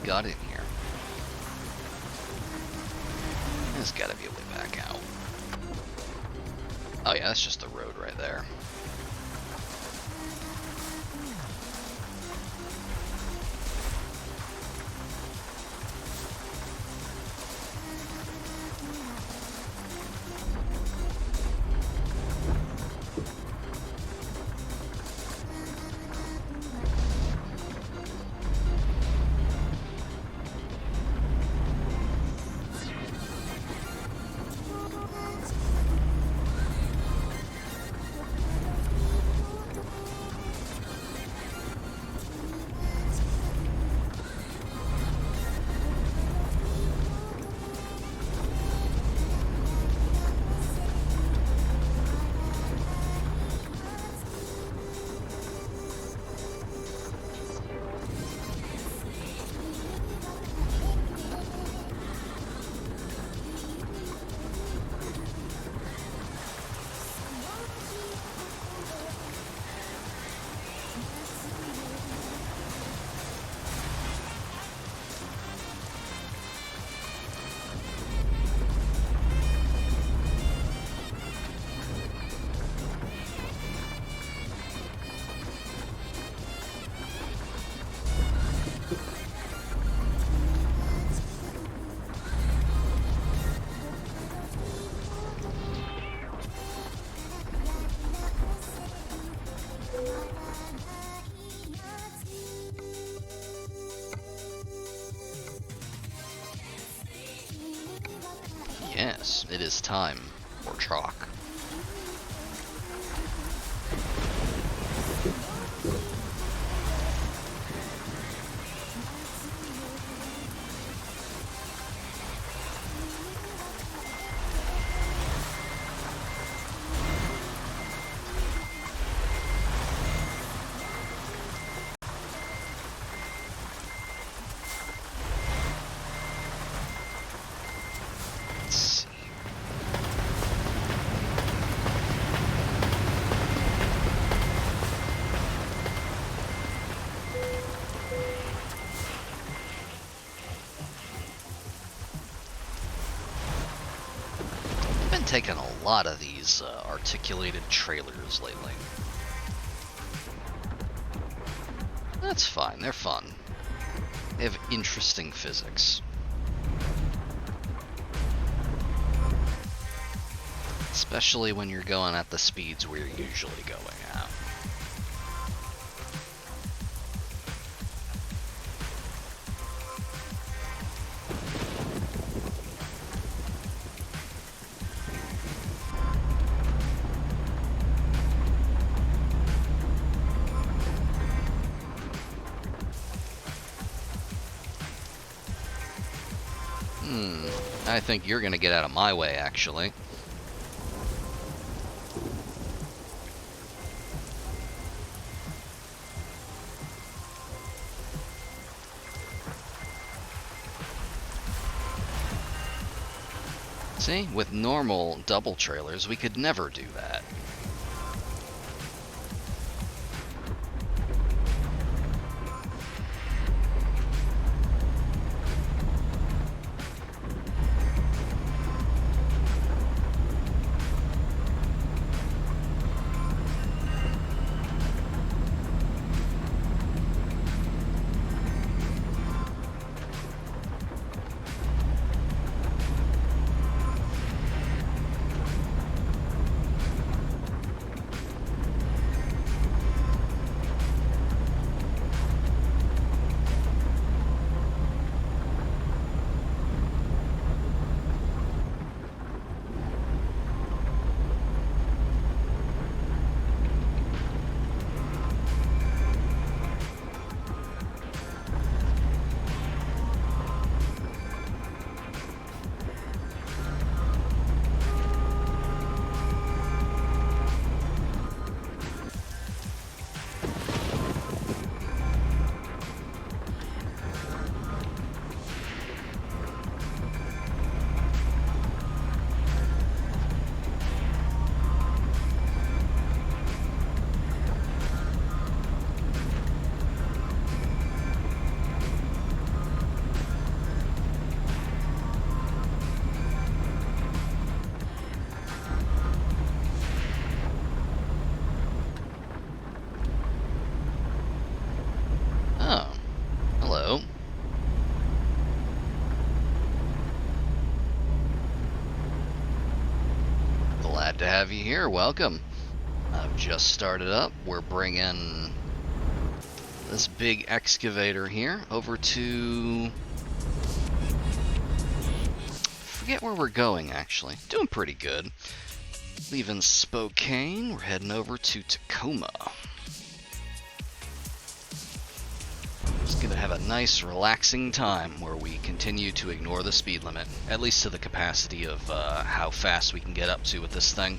got in here? There's gotta be a way back out. Oh yeah, that's just the road right there. Yes, it is time for chalk. Taken a lot of these articulated trailers lately. That's fine, they're fun. They have interesting physics. Especially when you're going at the speeds we're usually going at. I think you're gonna get out of my way, actually. See, with normal double trailers, we could never do that. Glad to have you here. Welcome. I've just started up. We're bringing this big excavator here over to... forget where we're going, actually. Doing pretty good. Leaving Spokane, we're heading over to Tacoma. Just gonna have a nice, relaxing time where we continue to ignore the speed limit, at least to the capacity of how fast we can get up to with this thing.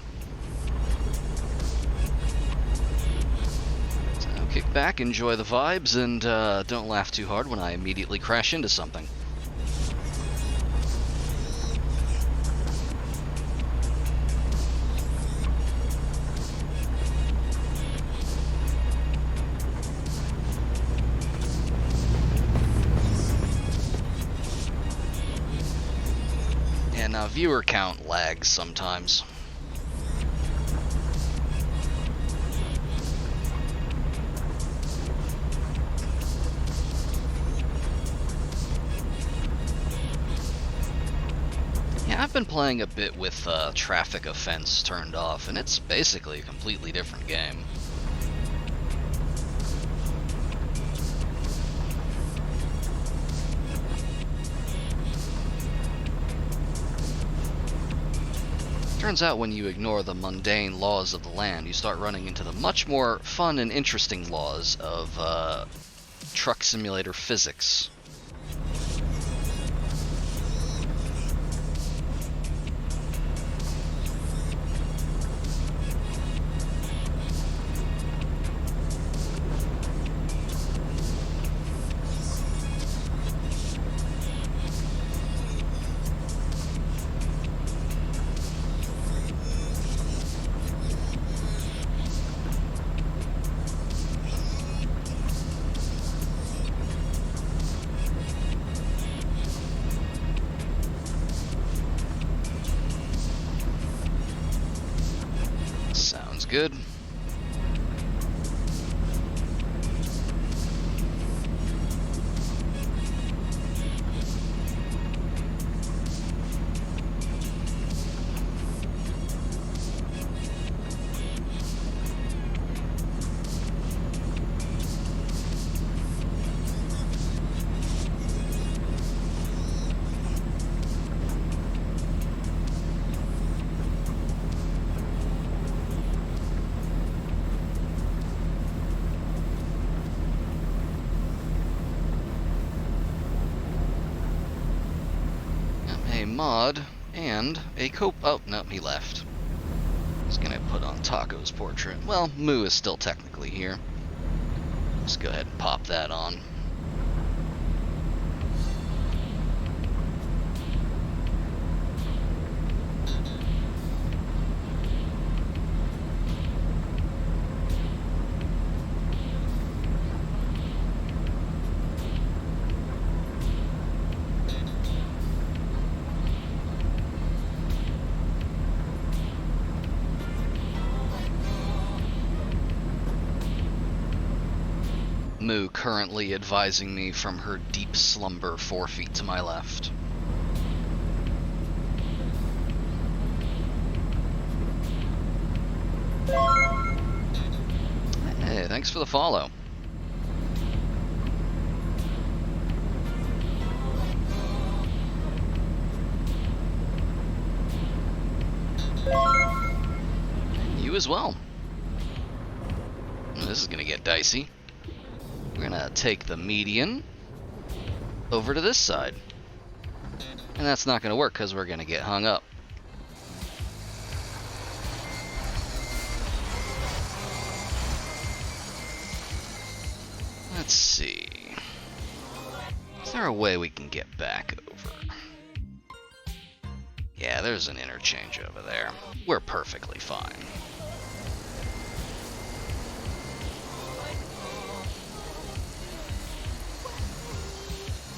So kick back, enjoy the vibes, and don't laugh too hard when I immediately crash into something. Now, viewer count lags sometimes. Yeah, I've been playing a bit with traffic offense turned off, and it's basically a completely different game. Turns out when you ignore the mundane laws of the land, you start running into the much more fun and interesting laws of truck simulator physics. Sounds good. Mod and a oh no, he left. He's gonna put on Taco's portrait. Well, Moo is still technically here. Let's go ahead and pop that on. Moo currently advising me from her deep slumber 4 feet to my left. Hey, thanks for the follow. You as well. This is gonna get dicey. We're gonna take the median over to this side. And that's not gonna work because we're gonna get hung up. Let's see. Is there a way we can get back over? Yeah, there's an interchange over there. We're perfectly fine.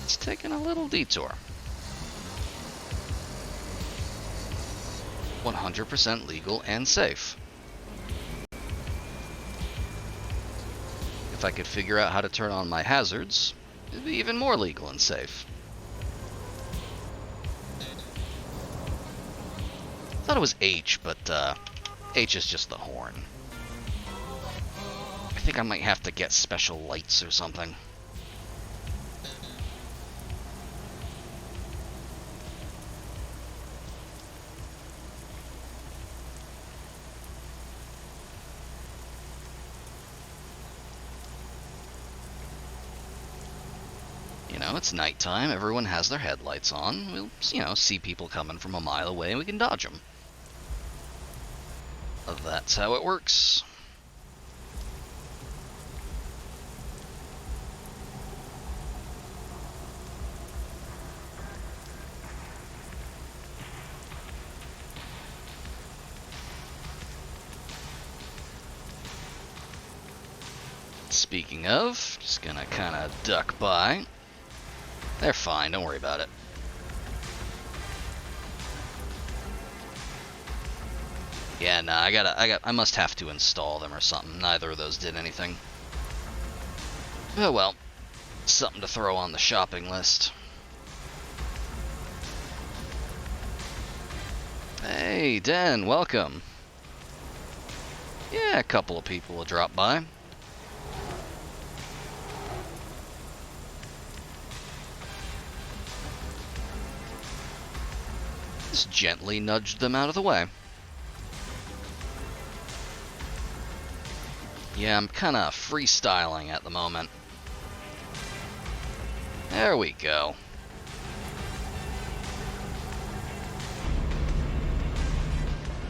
It's taking a little detour. 100% legal and safe. If I could figure out how to turn on my hazards, it'd be even more legal and safe. thought it was H, but H is just the horn. I think I might have to get special lights or something. You know, it's nighttime, everyone has their headlights on. We'll, you know, see people coming from a mile away and we can dodge them. That's how it works. Speaking of, just gonna kind of duck by. They're fine, don't worry about it. Yeah, nah, I must have to install them or something. Neither of those did anything. Oh well, something to throw on the shopping list. Hey, Den, welcome. Yeah, a couple of people will drop by. Just gently nudged them out of the way. Yeah, I'm kind of freestyling at the moment. There we go.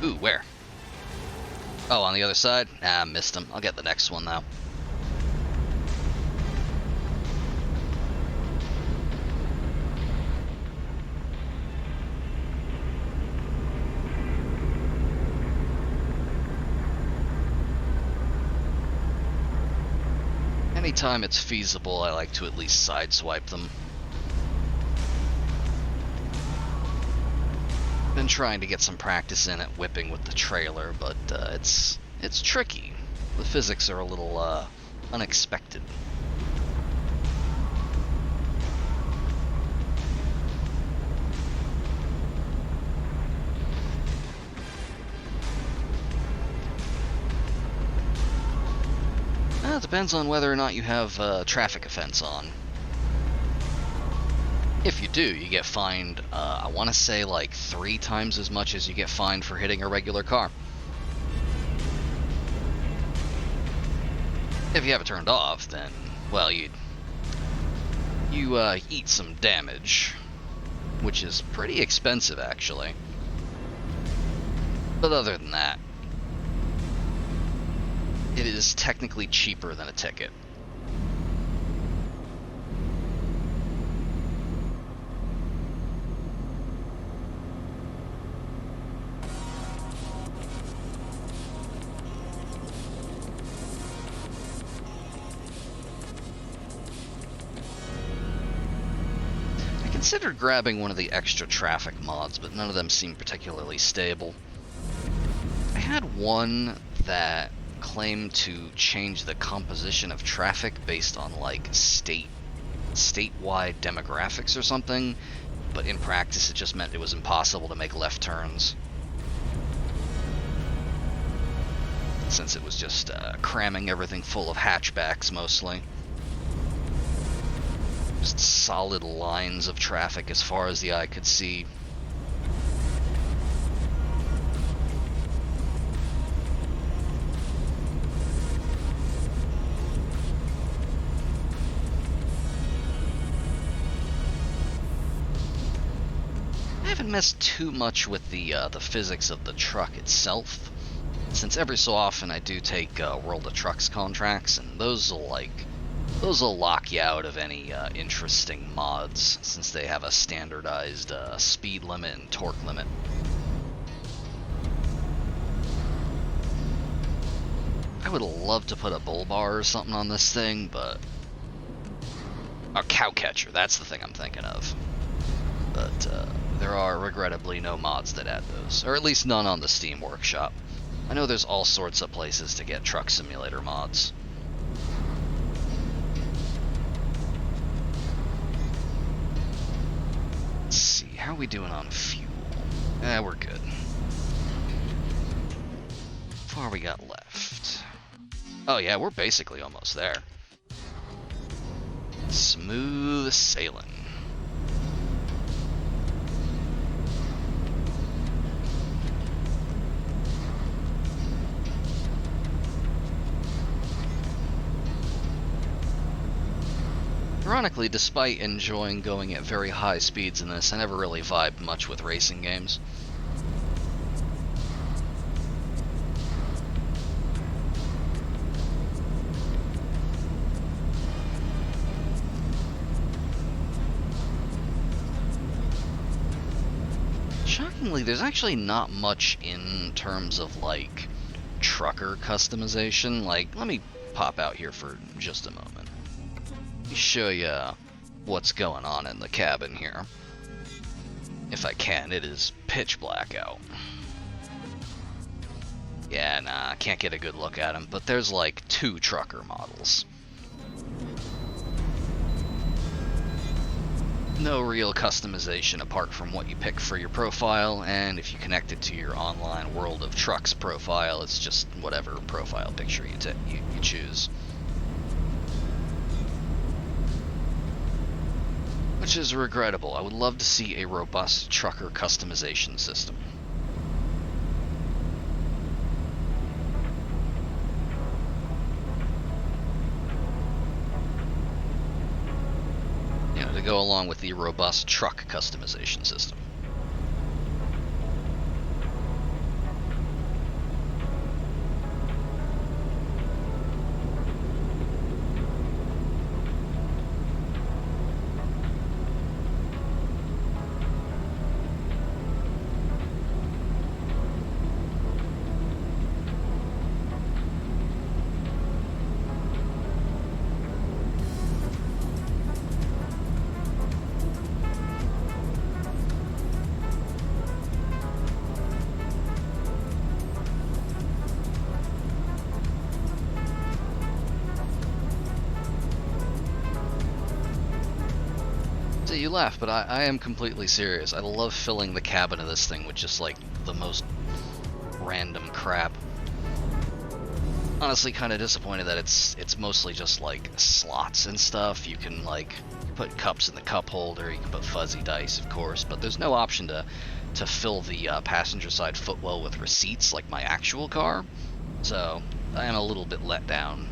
Ooh, where? Oh, on the other side? Ah, missed him. I'll get the next one, though. Anytime it's feasible, I like to at least sideswipe them. Been trying to get some practice in at whipping with the trailer, but it's tricky. The physics are a little unexpected. It depends on whether or not you have traffic offense on. If you do, you get fined, I want to say like 3 times as much as you get fined for hitting a regular car. If you have it turned off, then, well, you eat some damage, which is pretty expensive, actually. But other than that, it is technically cheaper than a ticket. I considered grabbing one of the extra traffic mods, but none of them seemed particularly stable. I had one that claimed to change the composition of traffic based on like statewide demographics or something, but in practice it just meant it was impossible to make left turns, since it was just cramming everything full of hatchbacks mostly. Just solid lines of traffic as far as the eye could see. I haven't messed too much with the physics of the truck itself, since every so often I do take World of Trucks contracts, and those will lock you out of any interesting mods, since they have a standardized speed limit and torque limit. I would love to put a bull bar or something on this thing, but a cow catcher, that's the thing I'm thinking of. But there are regrettably no mods that add those, or at least none on the Steam Workshop. I know there's all sorts of places to get Truck Simulator mods. Let's see, how are we doing on fuel? We're good. far we got left? Oh yeah, we're basically almost there. Smooth sailing. Ironically, despite enjoying going at very high speeds in this, I never really vibed much with racing games. Shockingly, there's actually not much in terms of, like, trucker customization. Like, let me pop out here for just a moment. Let me show you what's going on in the cabin here. If I can, it is pitch black out. Yeah, nah, can't get a good look at them, but there's like 2 trucker models. No real customization apart from what you pick for your profile, and if you connect it to your online World of Trucks profile, it's just whatever profile picture you choose. Which is regrettable. I would love to see a robust trucker customization system. You know, to go along with the robust truck customization system. You laugh, but I am completely serious. I love filling the cabin of this thing with just like the most random crap. Honestly, kind of disappointed that it's mostly just like slots and stuff. You can like put cups in the cup holder, you can put fuzzy dice, of course, but there's no option to fill the passenger side footwell with receipts like my actual car. So I am a little bit let down.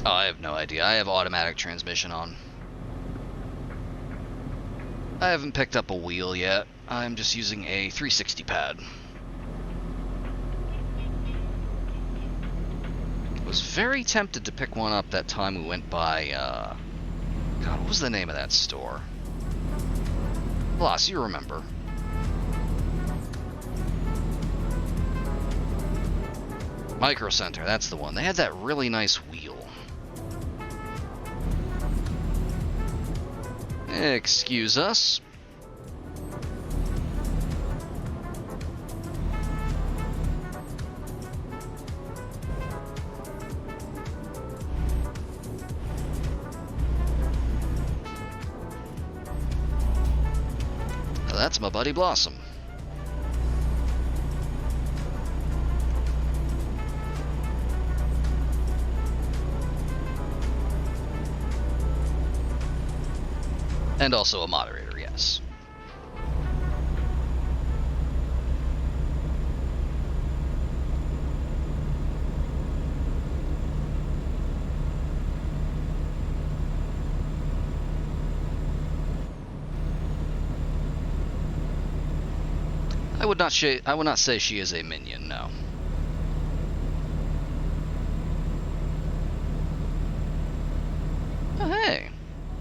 Oh, I have no idea. I have automatic transmission on. I haven't picked up a wheel yet. I'm just using a 360 pad. Was very tempted to pick one up that time we went by, God, what was the name of that store? Loss, you remember. Micro Center, that's the one. They had that really nice wheel. Excuse us. That's my buddy Blossom. And also a moderator, yes. I would not say she is a minion, no. Oh, hey.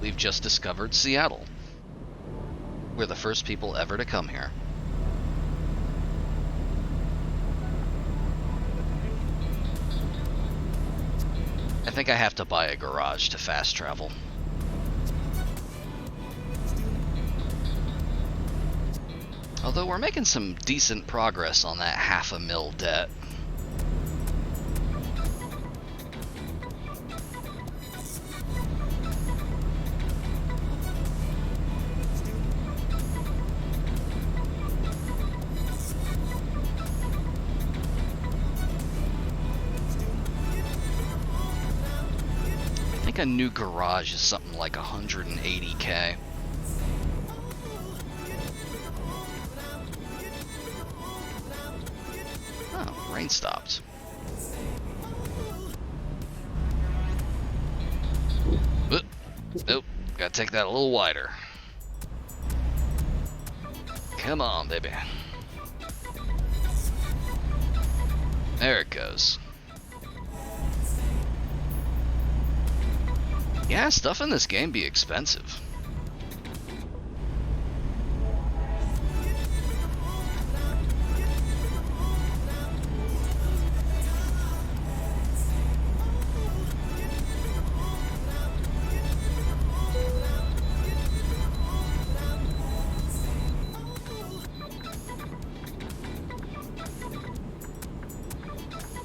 We've just discovered Seattle. We're the first people ever to come here. I think I have to buy a garage to fast travel. Although we're making some decent progress on that $500,000 debt. think a new garage is something like 180K. Oh, rain stopped. Nope, gotta take that a little wider. Come on, baby. There it goes. Yeah, stuff in this game be expensive.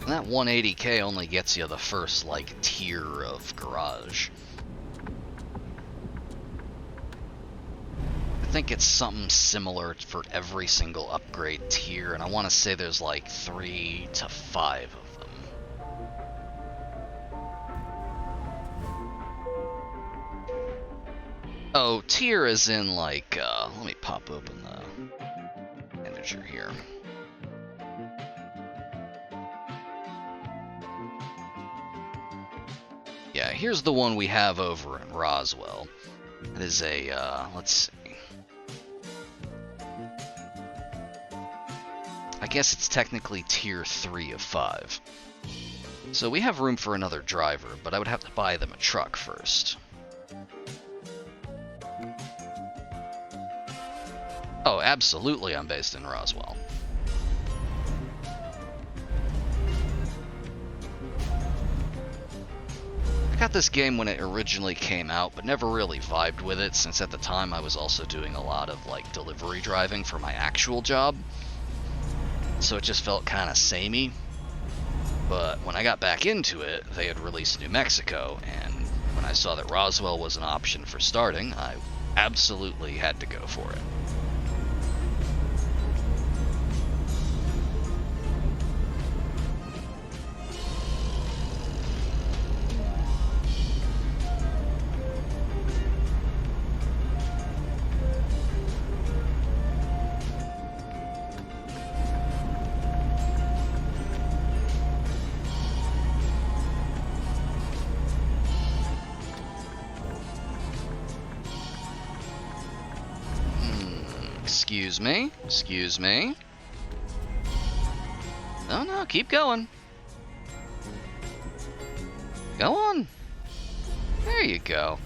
And that 180K only gets you the first, like, tier of garage. I think it's something similar for every single upgrade tier, and I want to say there's like 3 to 5 of them. Oh, tier is in like, let me pop open the manager here. Yeah, here's the one we have over in Roswell. It is a, let's see. I guess it's technically tier 3 of 5. So we have room for another driver, but I would have to buy them a truck first. Oh, absolutely I'm based in Roswell. I got this game when it originally came out, but never really vibed with it, since at the time I was also doing a lot of like delivery driving for my actual job. So it just felt kind of samey. But when I got back into it, they had released New Mexico, and when I saw that Roswell was an option for starting, I absolutely had to go for it. Excuse me, excuse me. No, keep going. Go on. There you go.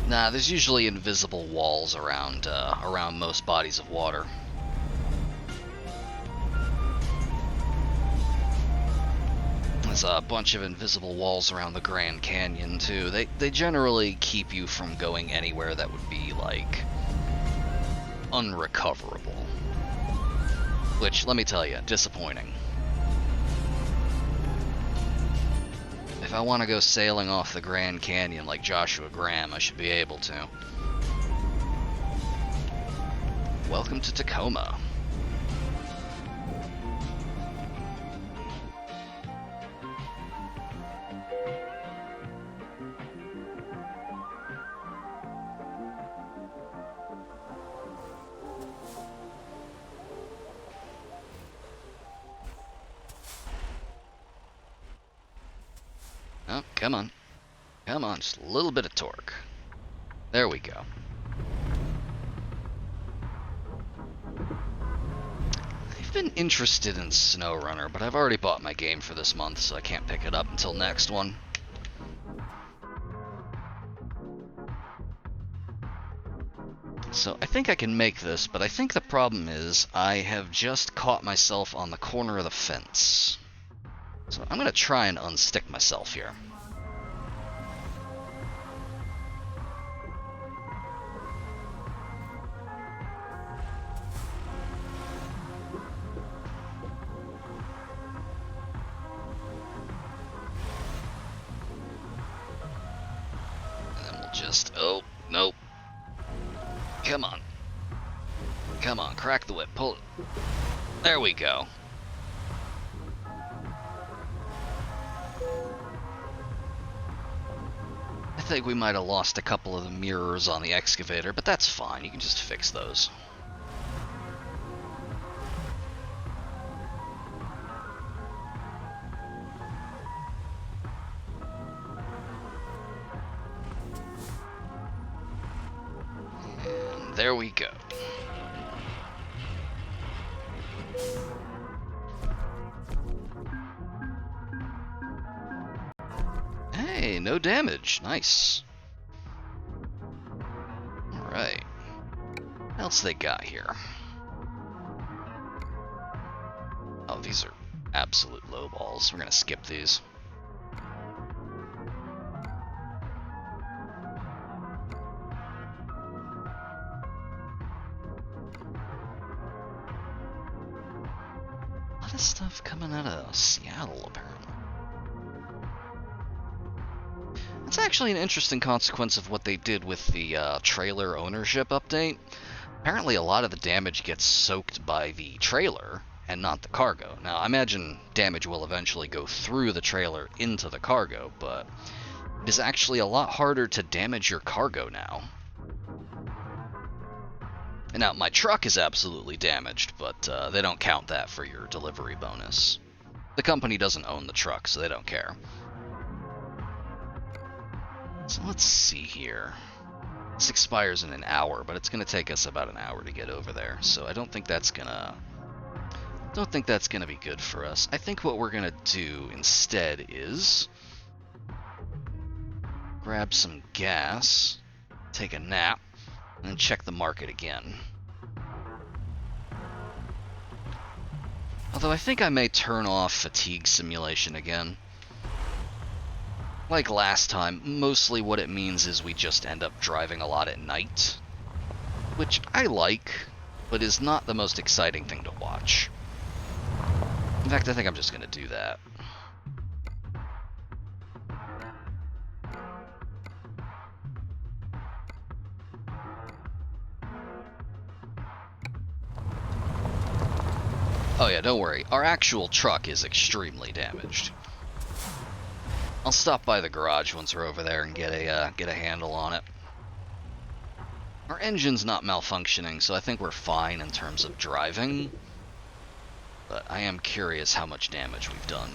Nah, there's usually invisible walls around most bodies of water. There's a bunch of invisible walls around the Grand Canyon too. They generally keep you from going anywhere that would be like unrecoverable. Which, let me tell you, disappointing. If I want to go sailing off the Grand Canyon like Joshua Graham, I should be able to. Welcome to Tacoma. Oh, come on. Come on, just a little bit of torque. There we go. I've been interested in SnowRunner, but I've already bought my game for this month, so I can't pick it up until next one. So I think I can make this, but I think the problem is I have just caught myself on the corner of the fence. So I'm going to try and unstick myself here. And then we'll just... Oh, nope. Come on. Come on, crack the whip. Pull it. There we go. think we might have lost a couple of the mirrors on the excavator, but that's fine. You can just fix those. And there we go. Hey, no damage. Nice. Alright. What else they got here? Oh, these are absolute lowballs. We're gonna skip these. A lot of stuff coming out of Seattle, apparently. It's actually an interesting consequence of what they did with the trailer ownership update. Apparently a lot of the damage gets soaked by the trailer and not the cargo. Now, I imagine damage will eventually go through the trailer into the cargo, but it is actually a lot harder to damage your cargo now. And now, my truck is absolutely damaged, but they don't count that for your delivery bonus. The company doesn't own the truck, so they don't care. So let's see here. This expires in an hour, but it's going to take us about an hour to get over there. So I don't think that's gonna be good for us. I think what we're gonna do instead is grab some gas, take a nap, and check the market again. Although I think I may turn off fatigue simulation again. Like last time, mostly what it means is we just end up driving a lot at night, which I like, but is not the most exciting thing to watch. In fact, I think I'm just going to do that. Oh yeah, don't worry. Our actual truck is extremely damaged. I'll stop by the garage once we're over there and get a handle on it. Our engine's not malfunctioning, so I think we're fine in terms of driving. But I am curious how much damage we've done.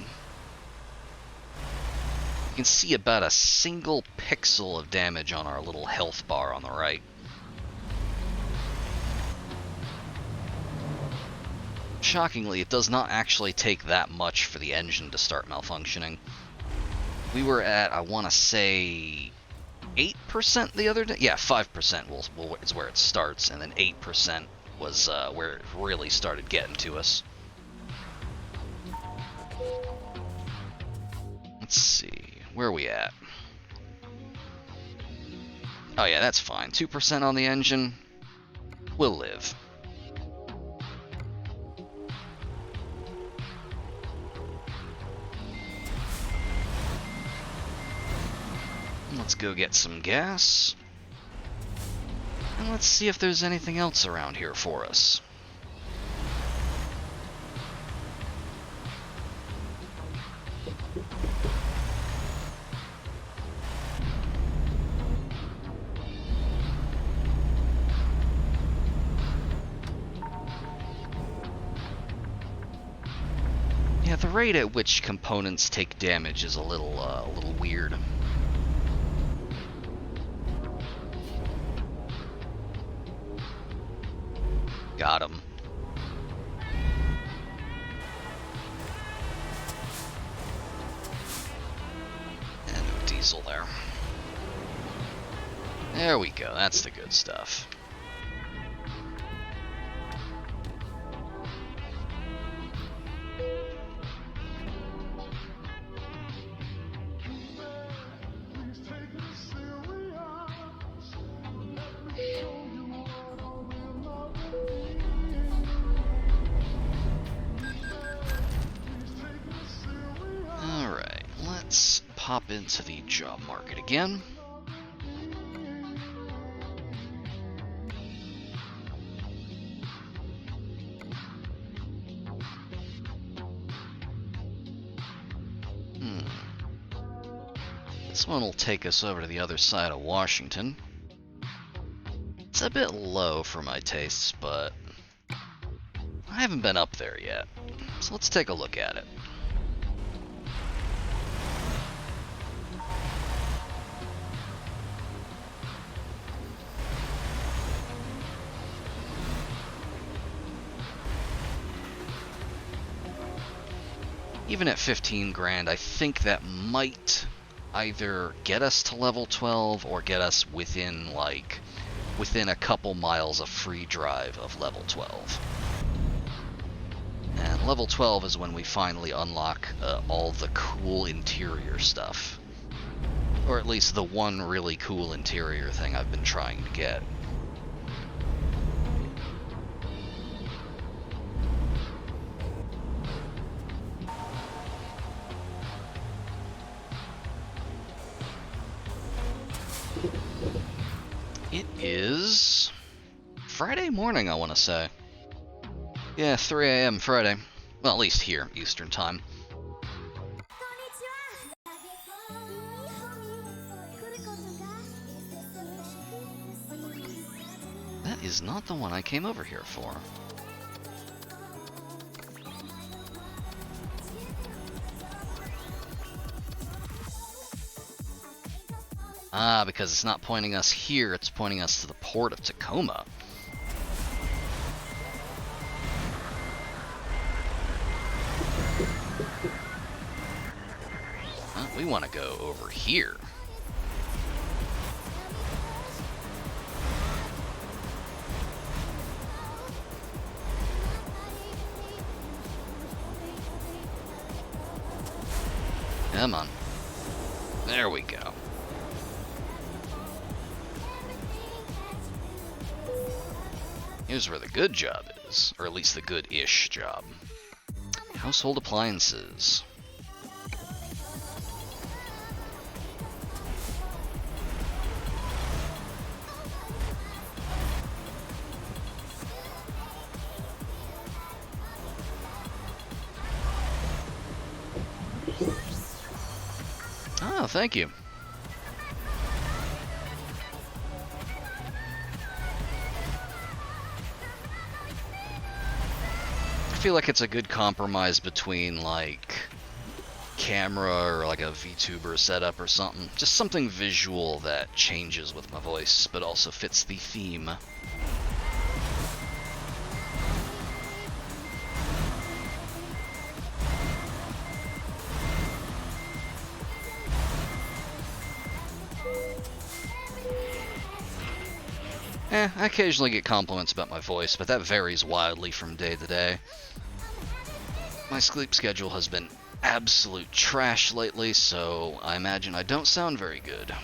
You can see about a single pixel of damage on our little health bar on the right. Shockingly, it does not actually take that much for the engine to start malfunctioning. We were at, I want to say, 8% the other day? Yeah, 5% is where it starts, and then 8% was where it really started getting to us. Let's see, where are we at? Oh yeah, that's fine. 2% on the engine. We'll live. Let's go get some gas. And let's see if there's anything else around here for us. Yeah, the rate at which components take damage is a little weird. Got him. And no diesel there. There we go, that's the good stuff. Hop into the job market again. Let's This one will take us over to the other side of Washington. It's a bit low for my tastes, but I haven't been up there yet. So let's take a look at it. Even at 15 grand, I think that might either get us to level 12 or get us within a couple miles of free drive of level 12. And level 12 is when we finally unlock all the cool interior stuff. Or at least the one really cool interior thing I've been trying to get. It is Friday morning, I want to say. Yeah, 3 a.m. Friday. Well, at least here, Eastern Time. That is not the one I came over here for. Ah, because it's not pointing us here, it's pointing us to the port of Tacoma. We want to go over here. Come on. There we go. Here's where the good job is, or at least the good-ish job. Household appliances. Oh, thank you. I feel like it's a good compromise between, like, camera or like a VTuber setup or something. Just something visual that changes with my voice, but also fits the theme. I occasionally get compliments about my voice, but that varies wildly from day to day. My sleep schedule has been absolute trash lately, so I imagine I don't sound very good.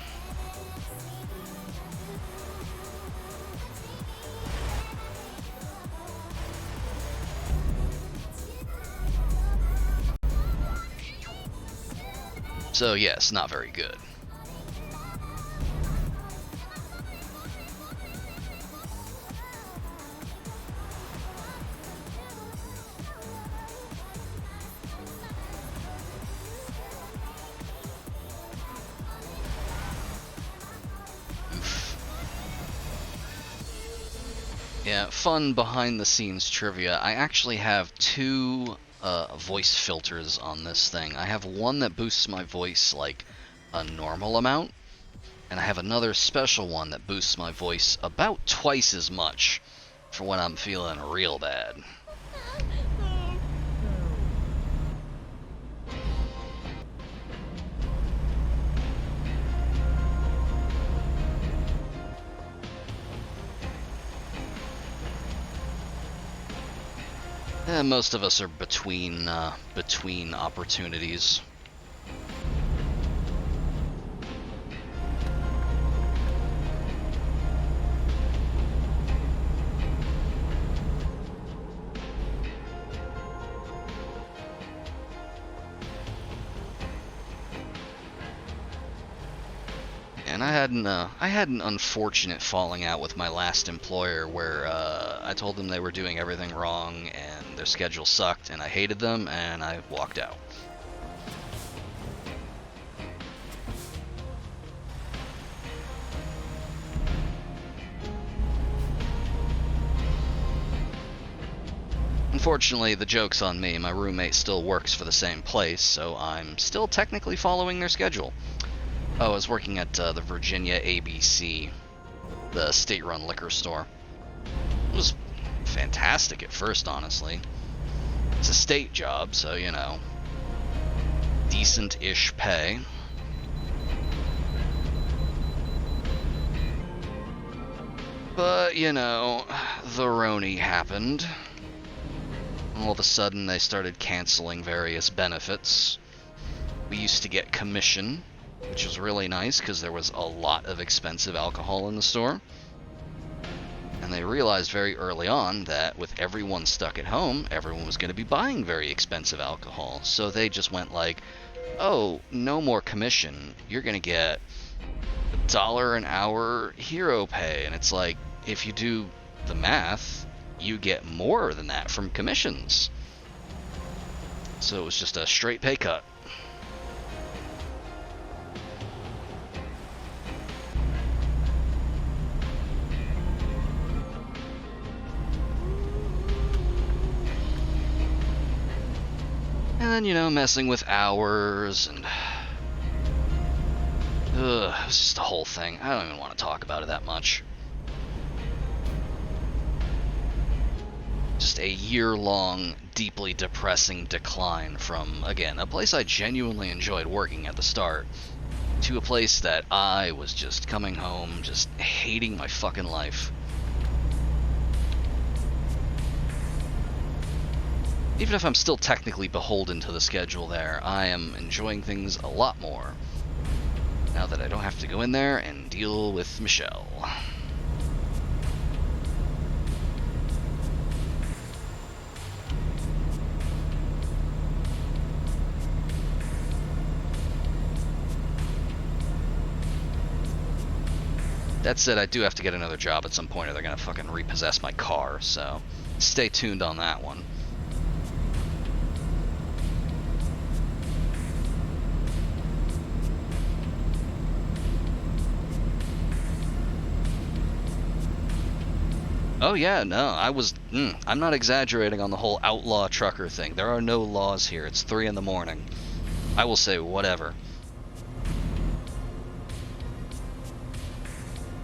So yes, not very good. Yeah, fun behind-the-scenes trivia. I actually have two voice filters on this thing. I have one that boosts my voice like a normal amount, and I have another special one that boosts my voice about twice as much for when I'm feeling real bad. Most of us are between opportunities. And I had an unfortunate falling out with my last employer where I told them they were doing everything wrong and their schedule sucked and I hated them and I walked out. Unfortunately, the joke's on me. My roommate still works for the same place, so I'm still technically following their schedule. Oh, I was working at the Virginia ABC, the state-run liquor store. It was fantastic at first, honestly. It's a state job, so, you know, decent-ish pay. But, you know, the Roni happened. All of a sudden, they started canceling various benefits. We used to get commission, which was really nice because there was a lot of expensive alcohol in the store. And they realized very early on that with everyone stuck at home, everyone was going to be buying very expensive alcohol. So they just went like, oh, no more commission. You're going to get $1 an hour hero pay. And it's like, if you do the math, you get more than that from commissions. So it was just a straight pay cut. And then, you know, messing with hours and... Ugh, it was just the whole thing. I don't even want to talk about it that much. Just a year-long, deeply depressing decline from, again, a place I genuinely enjoyed working at the start, to a place that I was just coming home, just hating my fucking life. Even if I'm still technically beholden to the schedule there, I am enjoying things a lot more, now that I don't have to go in there and deal with Michelle. That said, I do have to get another job at some point or they're gonna fucking repossess my car, so stay tuned on that one. Oh yeah, no, I'm not exaggerating on the whole outlaw trucker thing. There are no laws here. It's 3 in the morning. I will say whatever.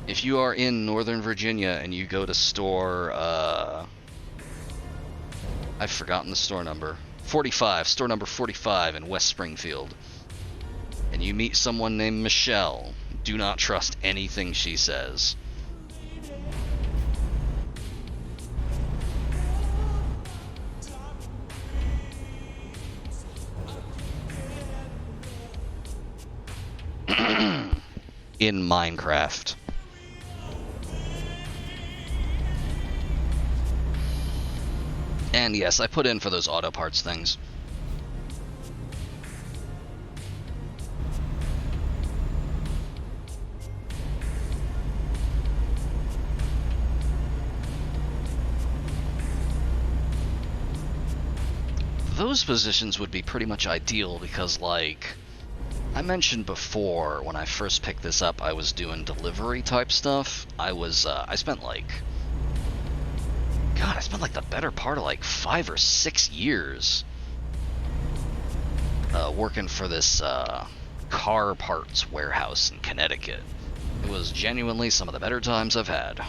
If you are in Northern Virginia and you go to store, I've forgotten the store number. 45, store number 45 in West Springfield. And you meet someone named Michelle, do not trust anything she says. In Minecraft. And yes, I put in for those auto parts things. Those positions would be pretty much ideal because, like, I mentioned before, when I first picked this up, I was doing delivery type stuff. I spent like the better part of like 5 or 6 years working for this car parts warehouse in Connecticut. It was genuinely some of the better times I've had.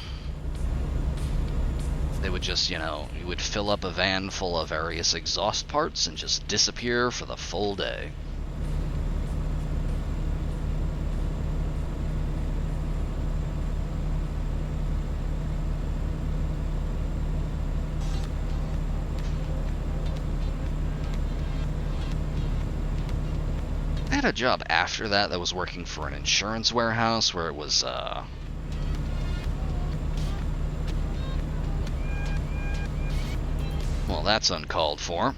They would just, you know, you would fill up a van full of various exhaust parts and just disappear for the full day. I had a job after that was working for an insurance warehouse where it was, well, that's uncalled for.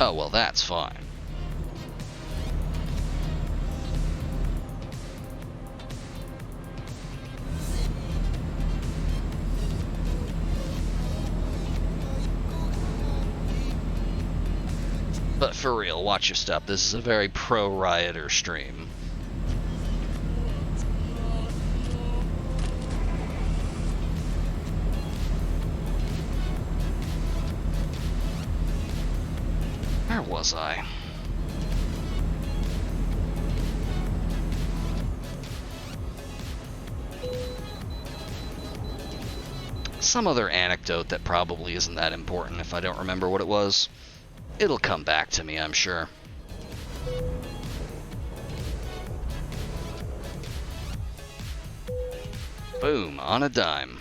Oh, well, that's fine. But for real, watch your step. This is a very pro-rioter stream. Where was I? Some other anecdote that probably isn't that important if I don't remember what it was. It'll come back to me, I'm sure. Boom, on a dime.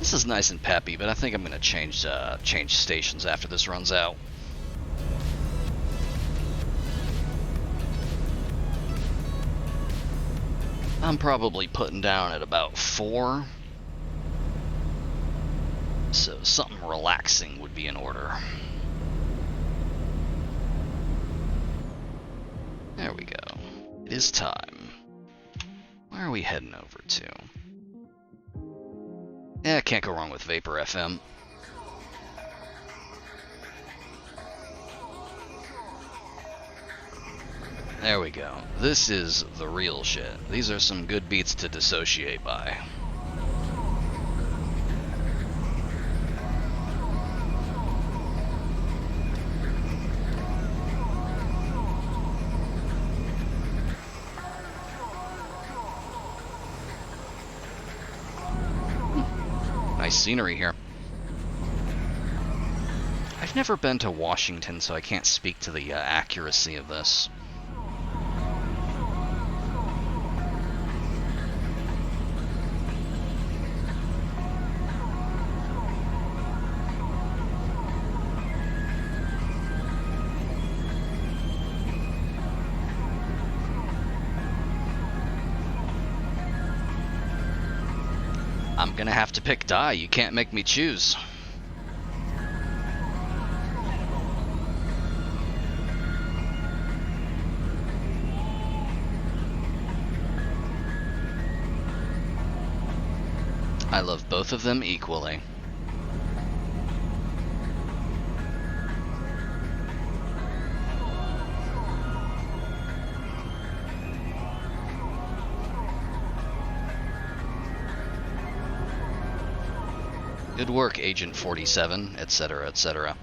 This is nice and peppy, but I think I'm gonna change stations after this runs out. I'm probably putting down at about 4. So something relaxing would be in order. There we go. It is time. Where are we heading over to? Yeah, can't go wrong with Vapor FM. There we go. This is the real shit. These are some good beats to dissociate by. Nice scenery here. I've never been to Washington, so I can't speak to the accuracy of this. I'm gonna have to pick die. You can't make me choose. I love both of them equally. Good work, Agent 47, etc., etc.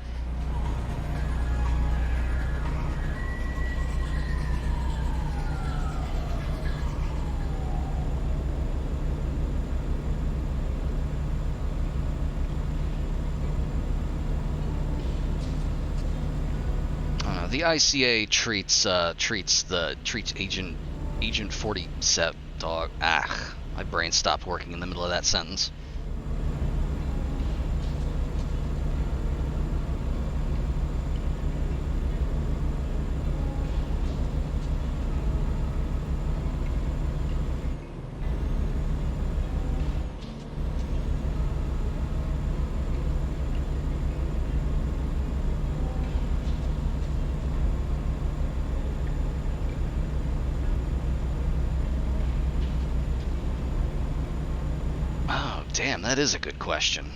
The ICA treats Agent 47 dog. My brain stopped working in the middle of that sentence. Damn, that is a good question.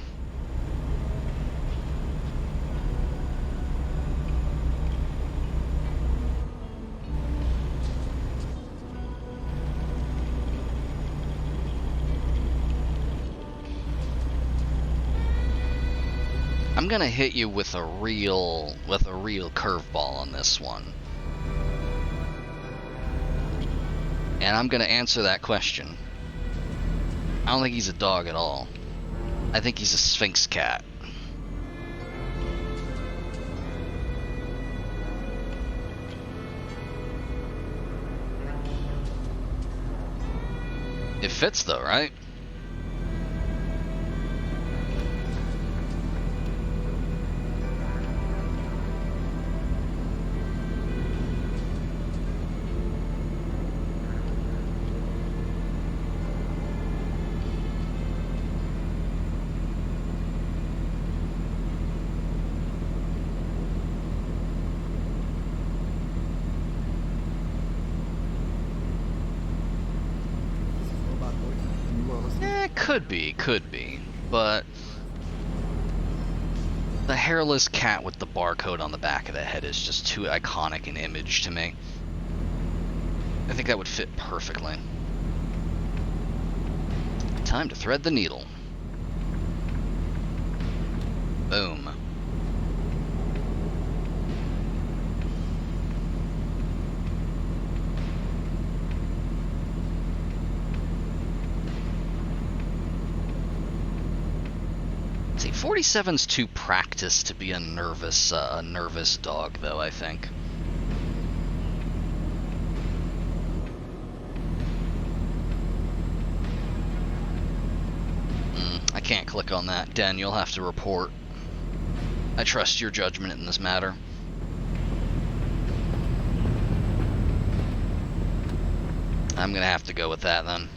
I'm gonna hit you with a real curveball on this one. And I'm gonna answer that question. I don't think he's a dog at all. I think he's a Sphinx cat. It fits though, right? Could be, but the hairless cat with the barcode on the back of the head is just too iconic an image to me. I think that would fit perfectly. Time to thread the needle. Boom. See, 47's too practiced to be a nervous dog, though, I think. I can't click on that. Den, you'll have to report. I trust your judgment in this matter. I'm gonna have to go with that, then.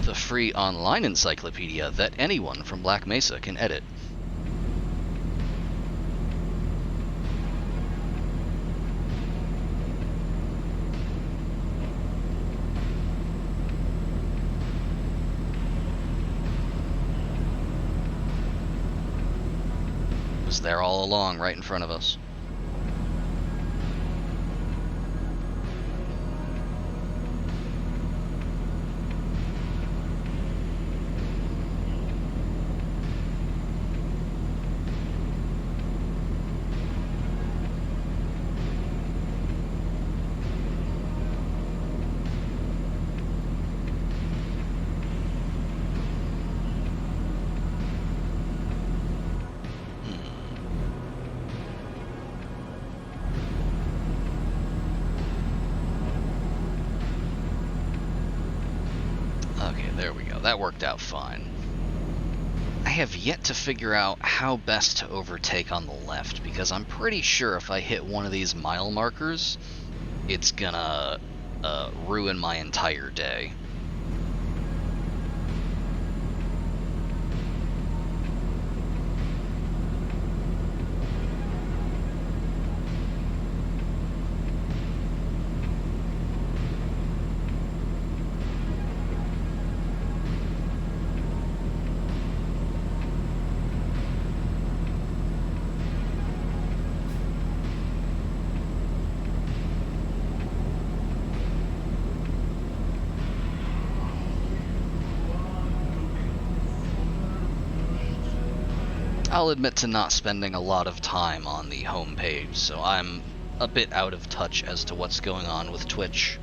The free online encyclopedia that anyone from Black Mesa can edit. It was there all along, right in front of us. That worked out fine. I have yet to figure out how best to overtake on the left, because I'm pretty sure if I hit one of these mile markers, it's gonna ruin my entire day. I'll admit to not spending a lot of time on the home page, so I'm a bit out of touch as to what's going on with Twitch.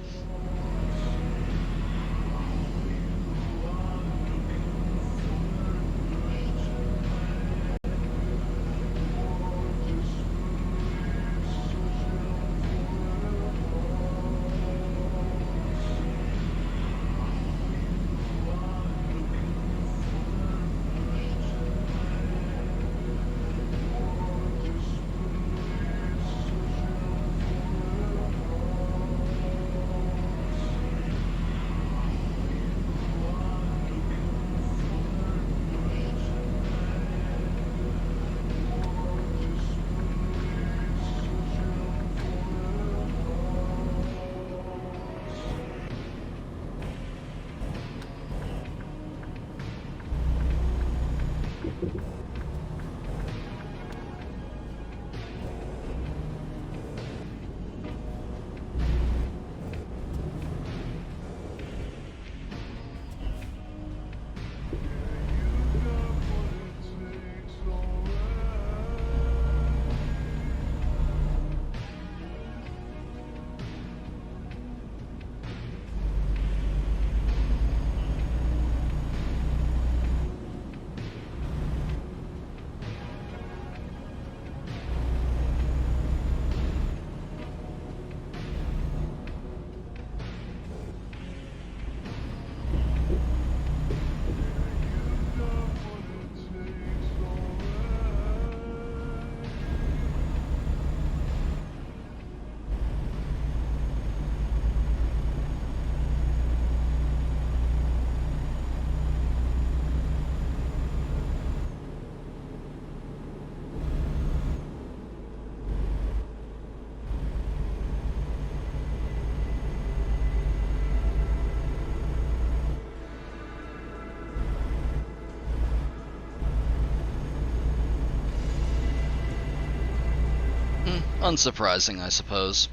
Unsurprising, I suppose.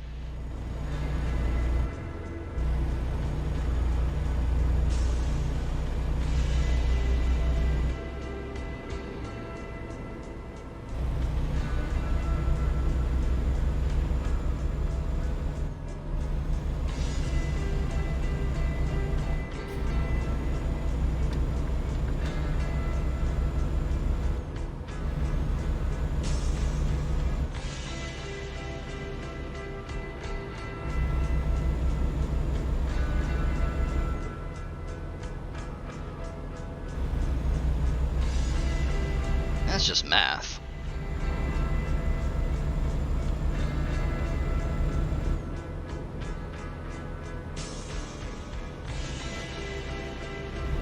That's just math.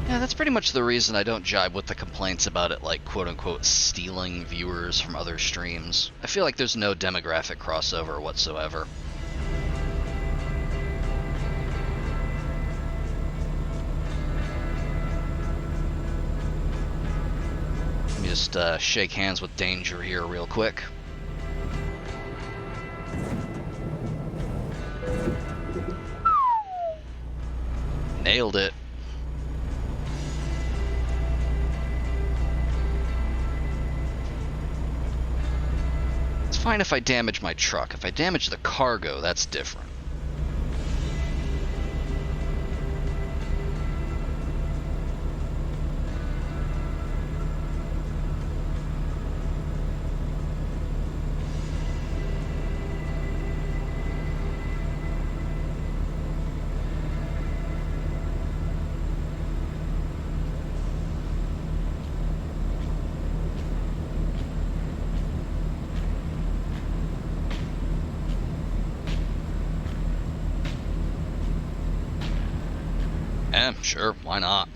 Yeah, that's pretty much the reason I don't jibe with the complaints about it, like, quote-unquote, stealing viewers from other streams. I feel like there's no demographic crossover whatsoever. Let me just shake hands with Danger here real quick. Nailed it. It's fine if I damage my truck. If I damage the cargo, that's different. Yeah, sure, why not?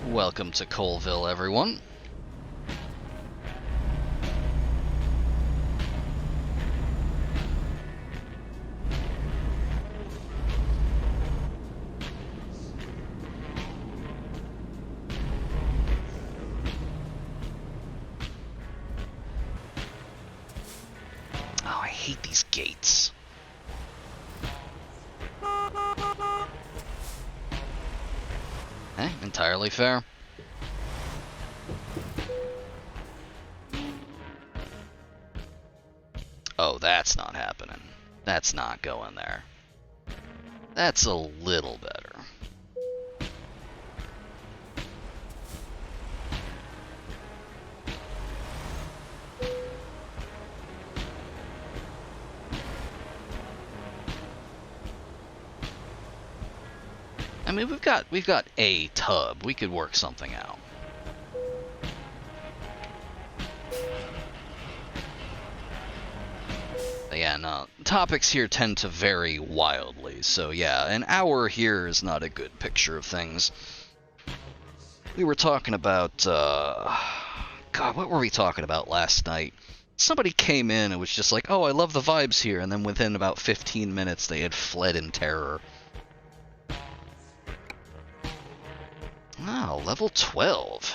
Welcome to Coleville, everyone. Oh, I hate these gates. Entirely fair. Oh, that's not happening. That's not going there. That's a little better. I mean, we've got a tub. We could work something out. But yeah, no, topics here tend to vary wildly. So yeah, an hour here is not a good picture of things. We were talking about, God, what were we talking about last night? Somebody came in and was just like, oh, I love the vibes here, and then within about 15 minutes they had fled in terror. Oh, level 12.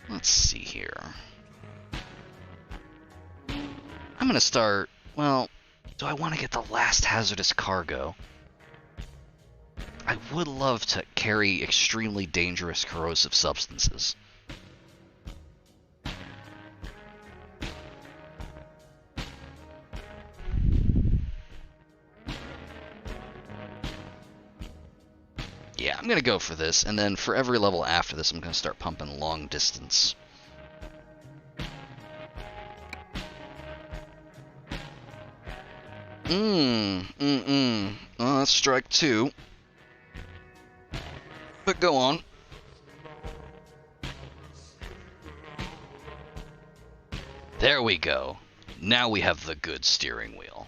Let's see here. I'm gonna start, well, do I want to get the last hazardous cargo? I would love to carry extremely dangerous corrosive substances. Yeah, I'm gonna go for this, and then for every level after this, I'm gonna start pumping long distance. Oh, that's strike 2. But go on. There we go. Now we have the good steering wheel.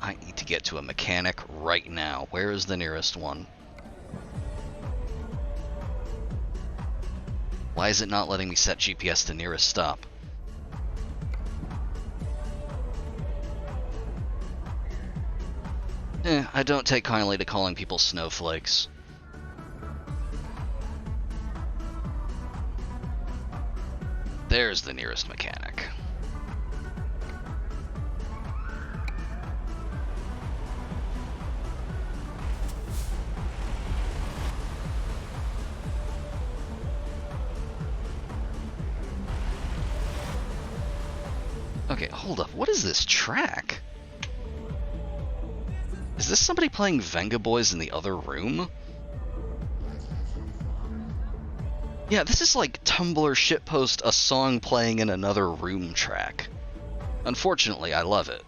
I need to get to a mechanic right now. Where is the nearest one? Why is it not letting me set GPS to nearest stop? I don't take kindly to calling people snowflakes. There's the nearest mechanic. Okay, hold up. What is this track? Is this somebody playing Venga Boys in the other room? Yeah, this is like Tumblr shitpost a song playing in another room track. Unfortunately, I love it.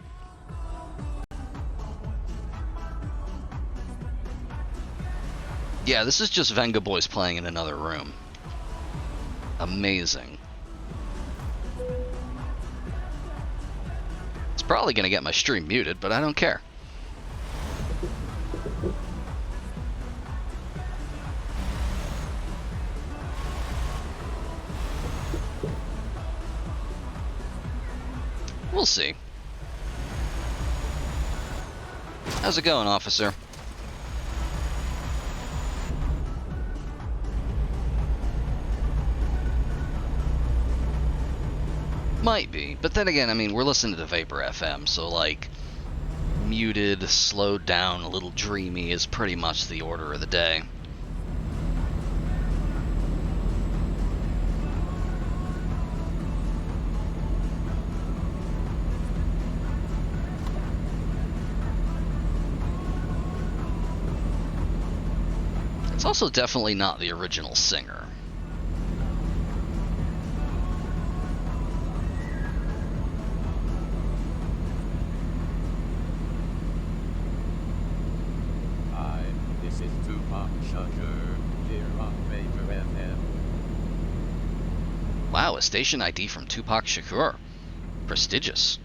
Yeah, this is just Venga Boys playing in another room. Amazing. It's probably gonna get my stream muted, but I don't care. We'll see. How's it going, officer? Might be, but then again, I mean, we're listening to Vapor FM, so like, muted, slowed down, a little dreamy is pretty much the order of the day. It's also definitely not the original singer. Hi, this is Tupac Shakur, here on Vapor FM. Wow, a station ID from Tupac Shakur. Prestigious.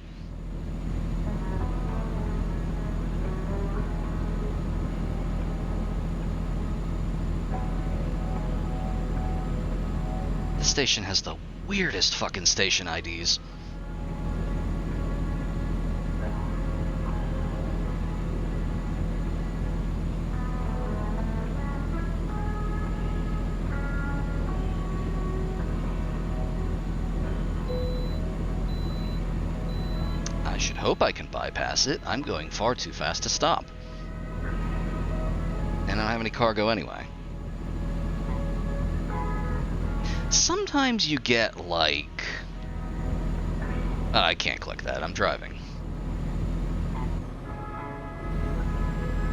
This station has the weirdest fucking station IDs. I should hope I can bypass it. I'm going far too fast to stop. And I don't have any cargo anyway. Sometimes you get, like... I can't click that, I'm driving.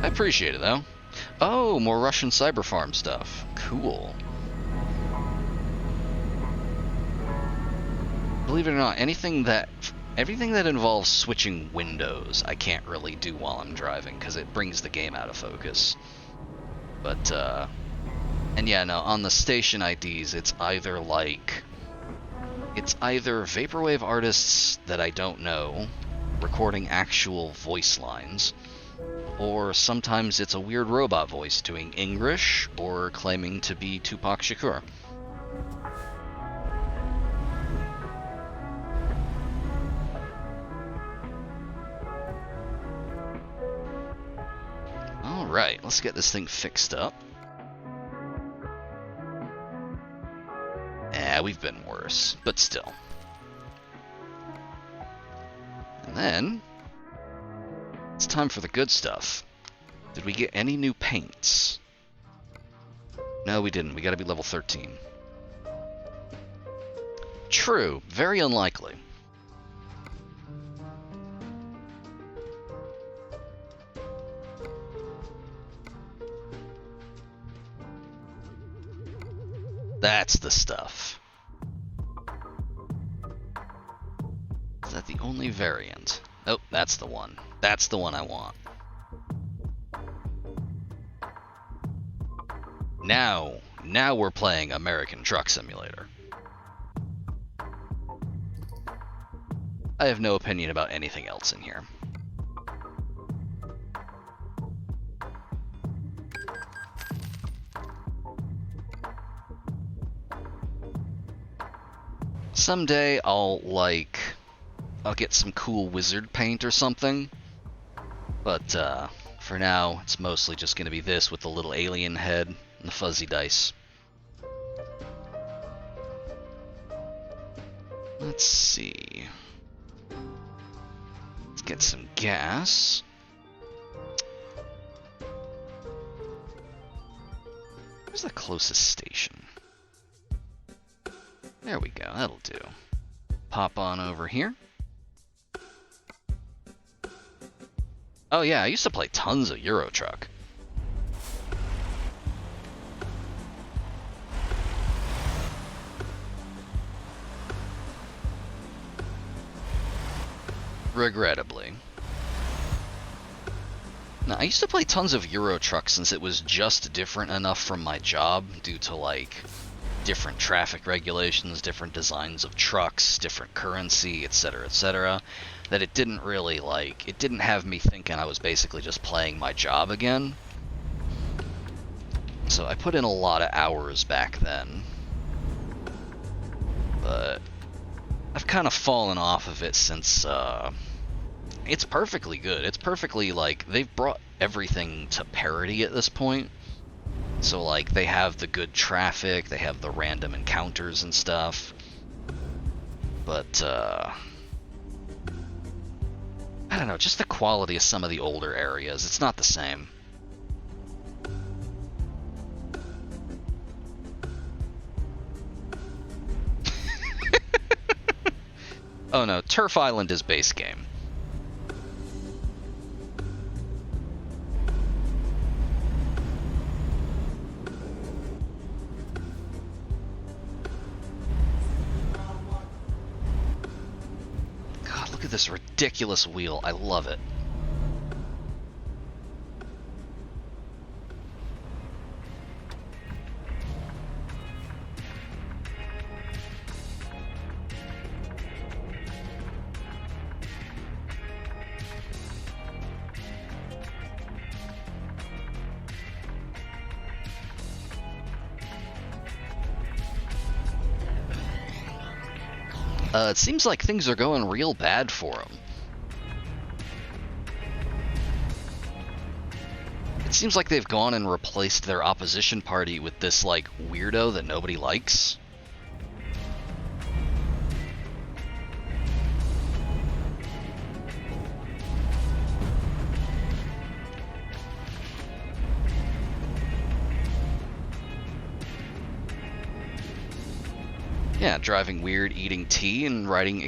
I appreciate it, though. Oh, more Russian cyber farm stuff. Cool. Believe it or not, everything that involves switching windows, I can't really do while I'm driving, because it brings the game out of focus. But, and yeah, no, on the station IDs, it's either vaporwave artists that I don't know, recording actual voice lines, or sometimes it's a weird robot voice doing English, or claiming to be Tupac Shakur. Alright, let's get this thing fixed up. We've been worse, but still. And then, it's time for the good stuff. Did we get any new paints? No, we didn't. We gotta be level 13. True, very unlikely. That's the stuff. Is that the only variant? Oh, that's the one. That's the one I want. Now we're playing American Truck Simulator. I have no opinion about anything else in here. Someday I'll get some cool wizard paint or something. But for now, it's mostly just gonna be this with the little alien head and the fuzzy dice. Let's see. Let's get some gas. Where's the closest station? There we go, that'll do. Pop on over here. Oh yeah, I used to play tons of Euro Truck. Regrettably. Now, I used to play tons of Euro Truck since it was just different enough from my job due to, like, different traffic regulations, different designs of trucks, different currency, etc., that it didn't really, like, it didn't have me thinking I was basically just playing my job again. So I put in a lot of hours back then. But I've kind of fallen off of it since, it's perfectly good. It's perfectly, like, they've brought everything to parity at this point. So, like, they have the good traffic, they have the random encounters and stuff. But, I don't know, just the quality of some of the older areas, it's not the same. Oh no, Turf Island is base game. God, look at this ridiculous wheel. I love it. It seems like things are going real bad for him. It seems like they've gone and replaced their opposition party with this, like, weirdo that nobody likes. Yeah, driving weird, eating tea, and writing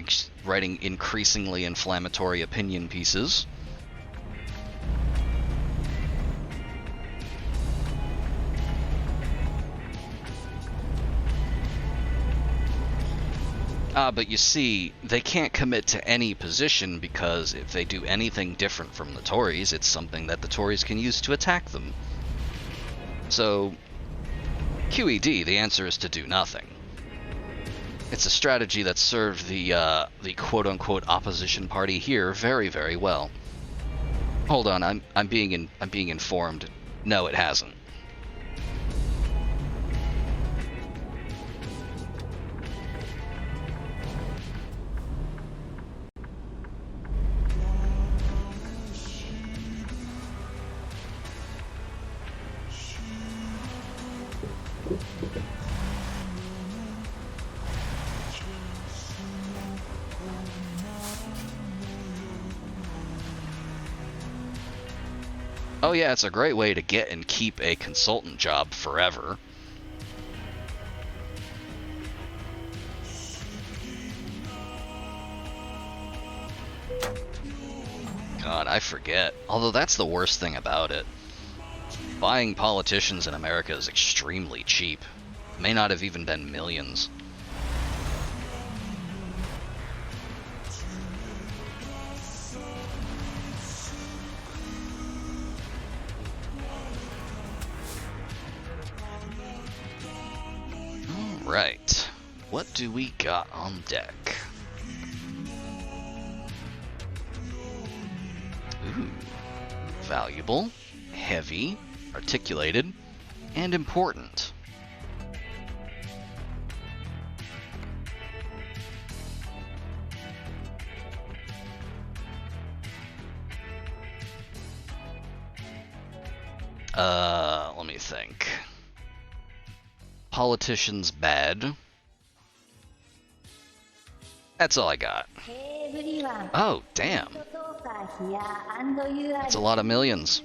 increasingly inflammatory opinion pieces. But you see, they can't commit to any position because if they do anything different from the Tories, it's something that the Tories can use to attack them. So, QED, the answer is to do nothing. It's a strategy that served the quote-unquote opposition party here very, very well. Hold on, I'm being informed. No, it hasn't. Oh yeah, it's a great way to get and keep a consultant job forever. God, I forget. Although that's the worst thing about it. Buying politicians in America is extremely cheap. It may not have even been millions. Right, what do we got on deck? Ooh, valuable, heavy, articulated, and important. Let me think. Politicians bad. That's all I got. Oh, damn. That's a lot of millions.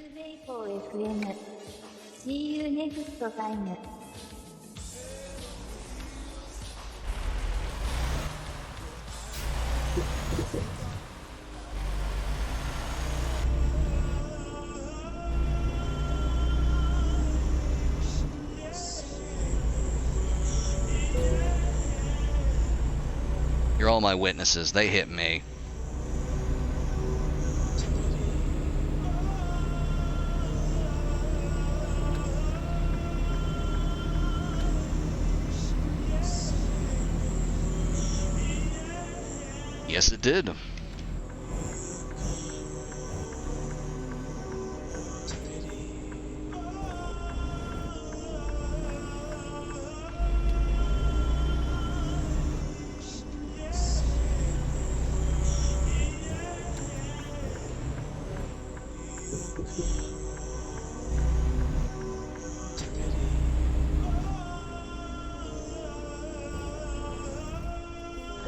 You're all my witnesses. They hit me. Yes, it did.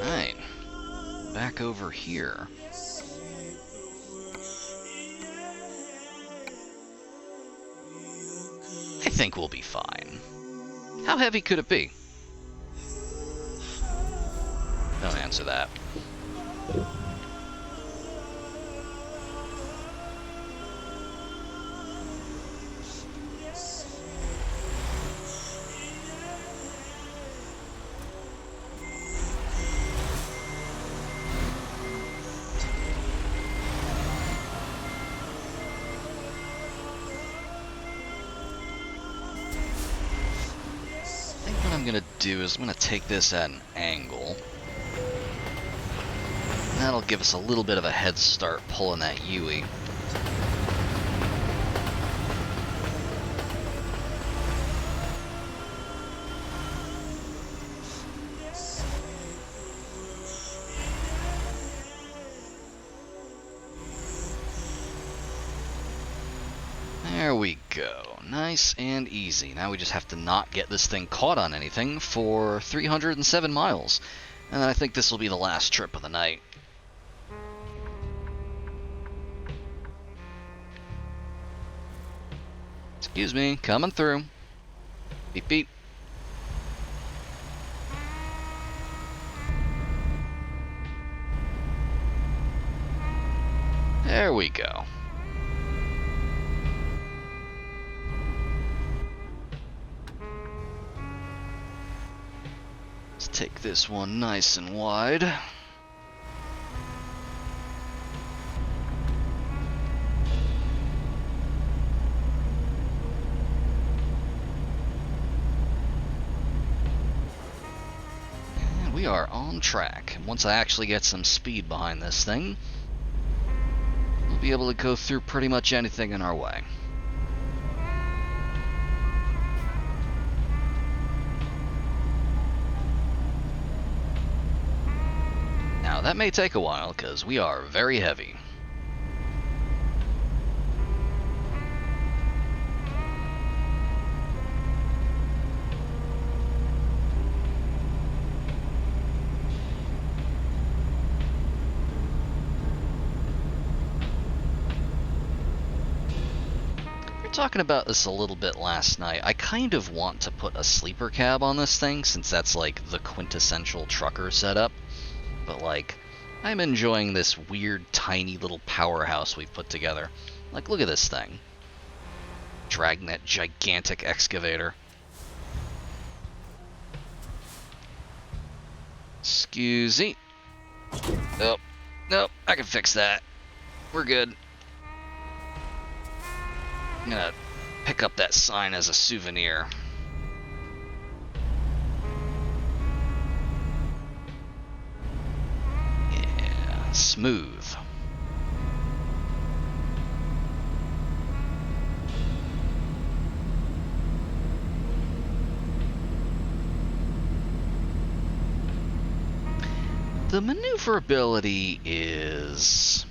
Right. Back over here. I think we'll be fine. How heavy could it be? Don't answer that. What I'm gonna do is I'm gonna take this at an angle. That'll give us a little bit of a head start pulling that Yui. There we go. Nice and easy. Now we just have to not get this thing caught on anything for 307 miles. And I think this will be the last trip of the night. Excuse me, coming through. Beep beep. There we go. Let's take this one nice and wide. And we are on track. Once I actually get some speed behind this thing, we'll be able to go through pretty much anything in our way. Now, that may take a while, because we are very heavy. We were talking about this a little bit last night. I kind of want to put a sleeper cab on this thing, since that's like the quintessential trucker setup. But like, I'm enjoying this weird tiny little powerhouse we've put together. Like, look at this thing. Dragging that gigantic excavator. Excuse me. Nope. Nope, I can fix that. We're good. I'm gonna pick up that sign as a souvenir. Smooth. The maneuverability is,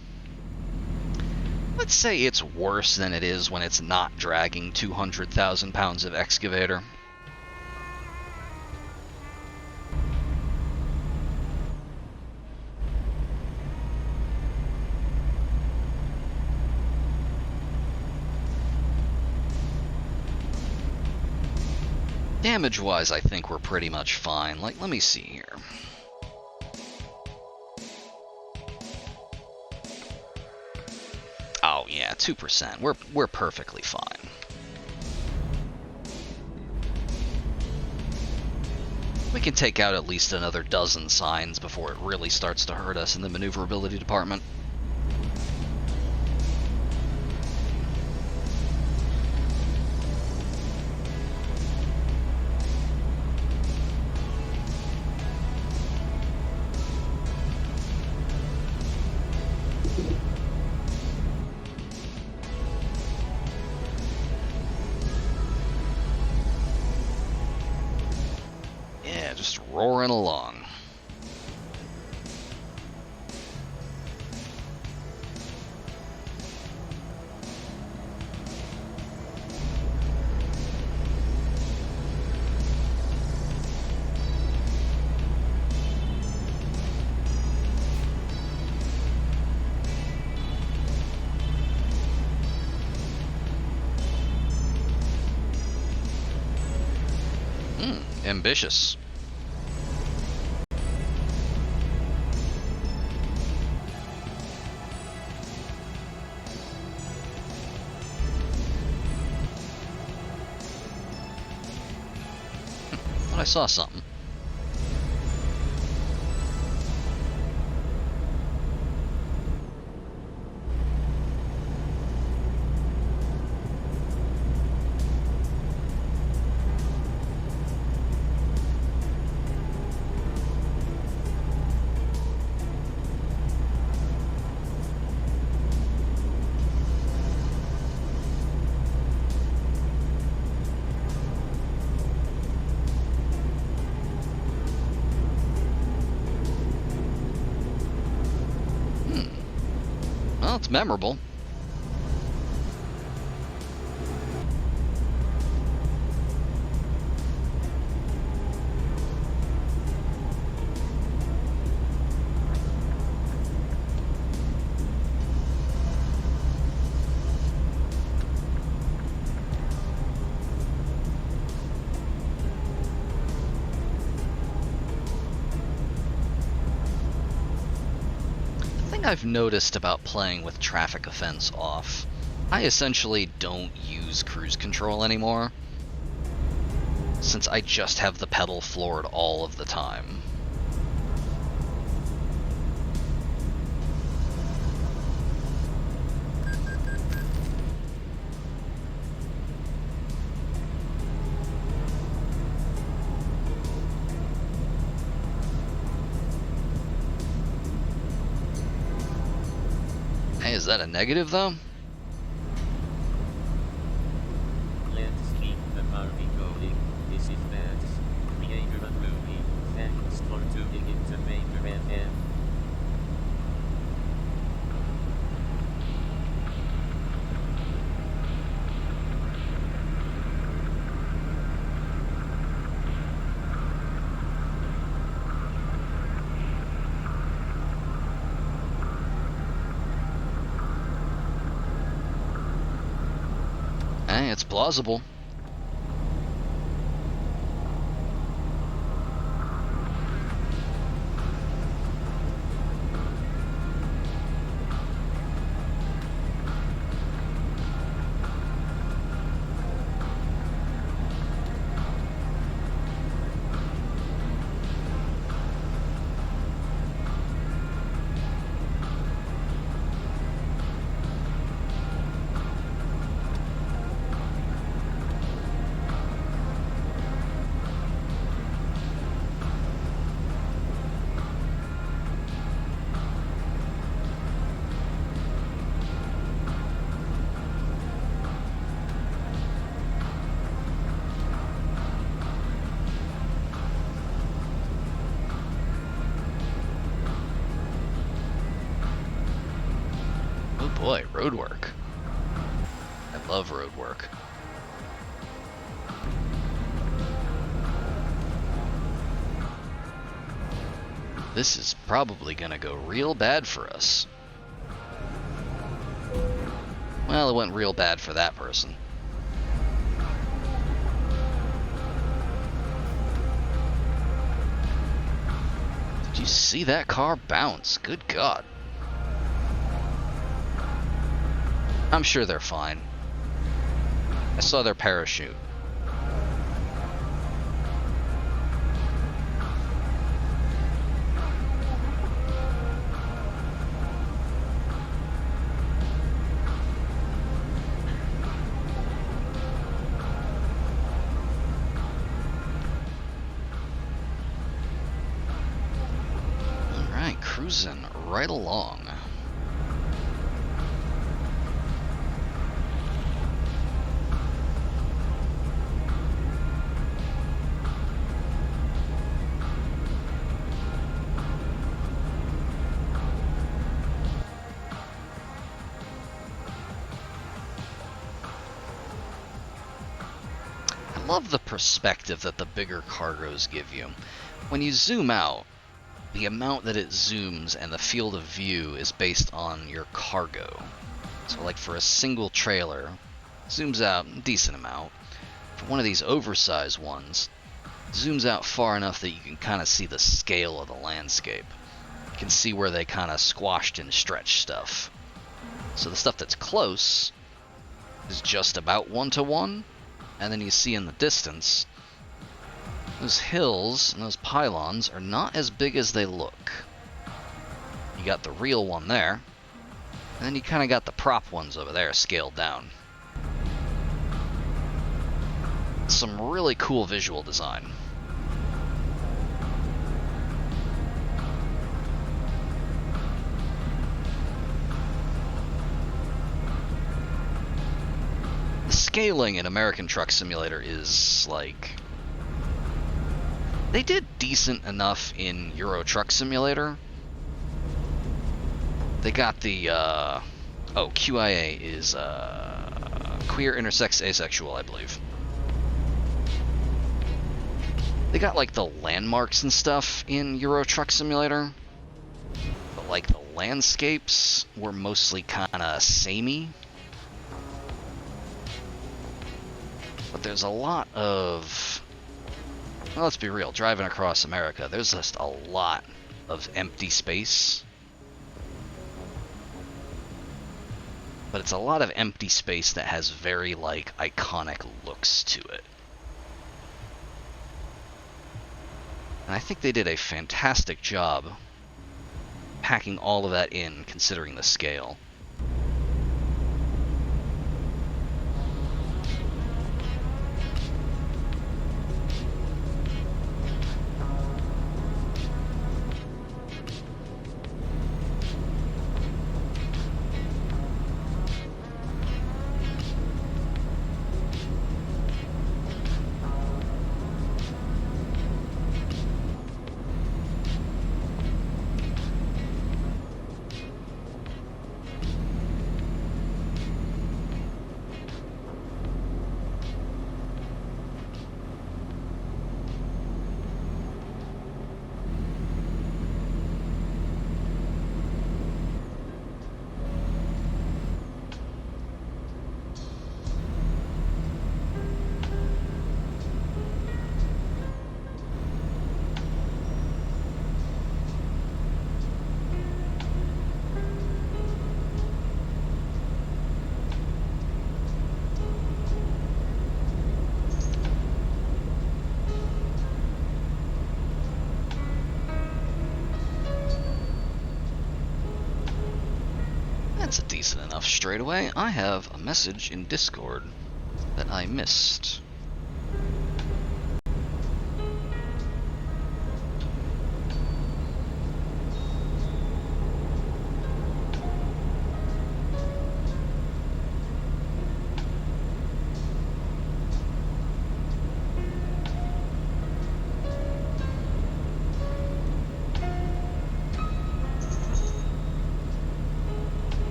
I'd say it's worse than it is when it's not dragging 200,000 pounds of excavator. Damage-wise, I think we're pretty much fine. Like, let me see here. Oh yeah, 2%. We're perfectly fine. We can take out at least another dozen signs before it really starts to hurt us in the maneuverability department. Just roaring along. Ambitious. I saw something. Well, it's memorable. I've noticed about playing with traffic offense off, I essentially don't use cruise control anymore, since I just have the pedal floored all of the time. Hey, is that a negative, though? Let's keep the party going. This is Max, creator of movie. Thanks for tuning into Major FM. Hey, it's plausible. Oh boy, road work. love road work. This is probably gonna go real bad for us. Well, it went real bad for that person. Did you see that car bounce? Good God. I'm sure they're fine. I saw their parachute. Alright, cruising right along. I love the perspective that the bigger cargos give you. When you zoom out, the amount that it zooms and the field of view is based on your cargo. So like for a single trailer, zooms out a decent amount. For one of these oversized ones, zooms out far enough that you can kind of see the scale of the landscape. You can see where they kind of squashed and stretched stuff. So the stuff that's close is just about 1-to-1, and then you see in the distance, those hills and those pylons are not as big as they look. You got the real one there, and then you kind of got the prop ones over there scaled down. Some really cool visual design. The scaling in American Truck Simulator is like... They did decent enough in Euro Truck Simulator. They got the, QIA is, queer, intersex, asexual, I believe. They got, like, the landmarks and stuff in Euro Truck Simulator. But, like, the landscapes were mostly kinda samey. But there's a lot of... Well, let's be real, driving across America, there's just a lot of empty space. But it's a lot of empty space that has very, like, iconic looks to it. And I think they did a fantastic job packing all of that in, considering the scale. That's a decent enough straightaway. I have a message in Discord that I missed.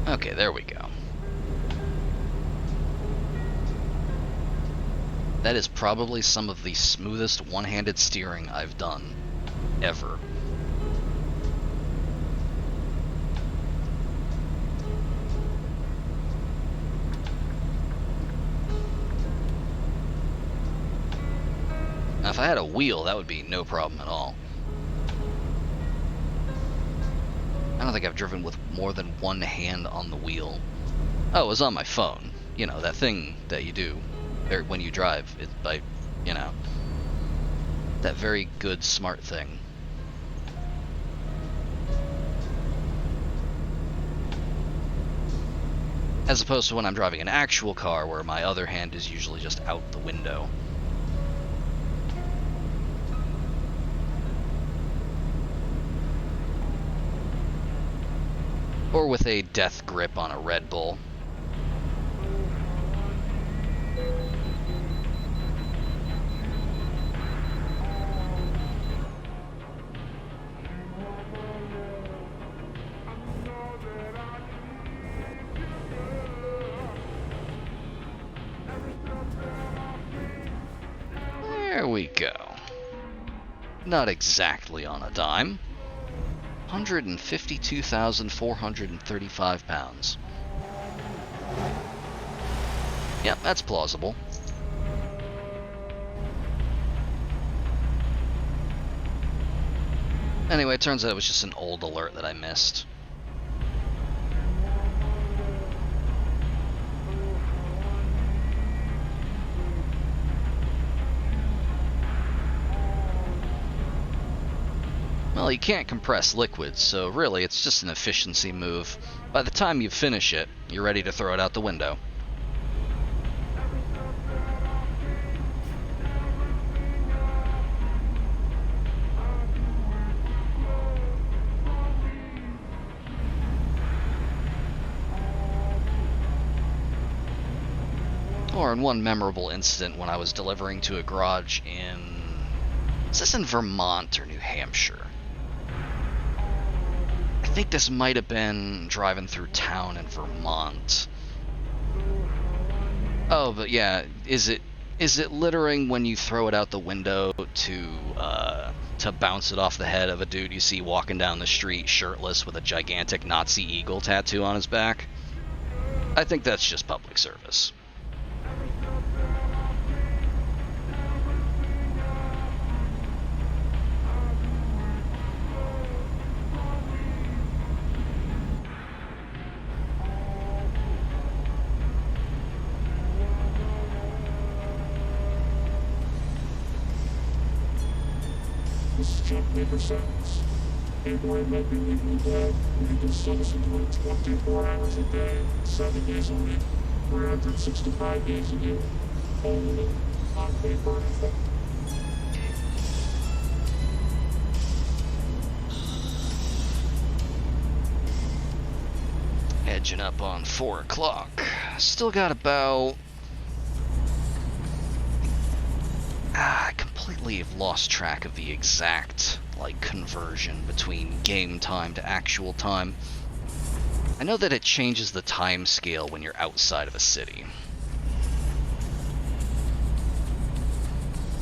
Okay, there we go. That is probably some of the smoothest one-handed steering I've done ever. Now, if I had a wheel, that would be no problem at all. I don't think I've driven with more than one hand on the wheel. Oh, it was on my phone. You know, that thing that you do when you drive. It's by, you know, that very good, smart thing. As opposed to when I'm driving an actual car where my other hand is usually just out the window. Or with a death grip on a Red Bull. There we go. Not exactly on a dime. 152,435 pounds. Yep, that's plausible. Anyway, it turns out it was just an old alert that I missed. Well, you can't compress liquids, so really it's just an efficiency move. By the time you finish it, you're ready to throw it out the window. Or in one memorable incident when I was delivering to a garage in... is this in Vermont or New Hampshire? I think this might have been driving through town in Vermont. Oh, but yeah, is it littering when you throw it out the window to bounce it off the head of a dude you see walking down the street shirtless with a gigantic Nazi eagle tattoo on his back? I think that's just public service. This is Chuck Paper Sentence. A boy might be legally dead, but he can still listen to it 24 hours a day, 7 days a week, 365 days a year. Only on paper effect. Edging up on 4 o'clock. Still got about... I completely have lost track of the exact, conversion between game time to actual time. I know that it changes the time scale when you're outside of a city.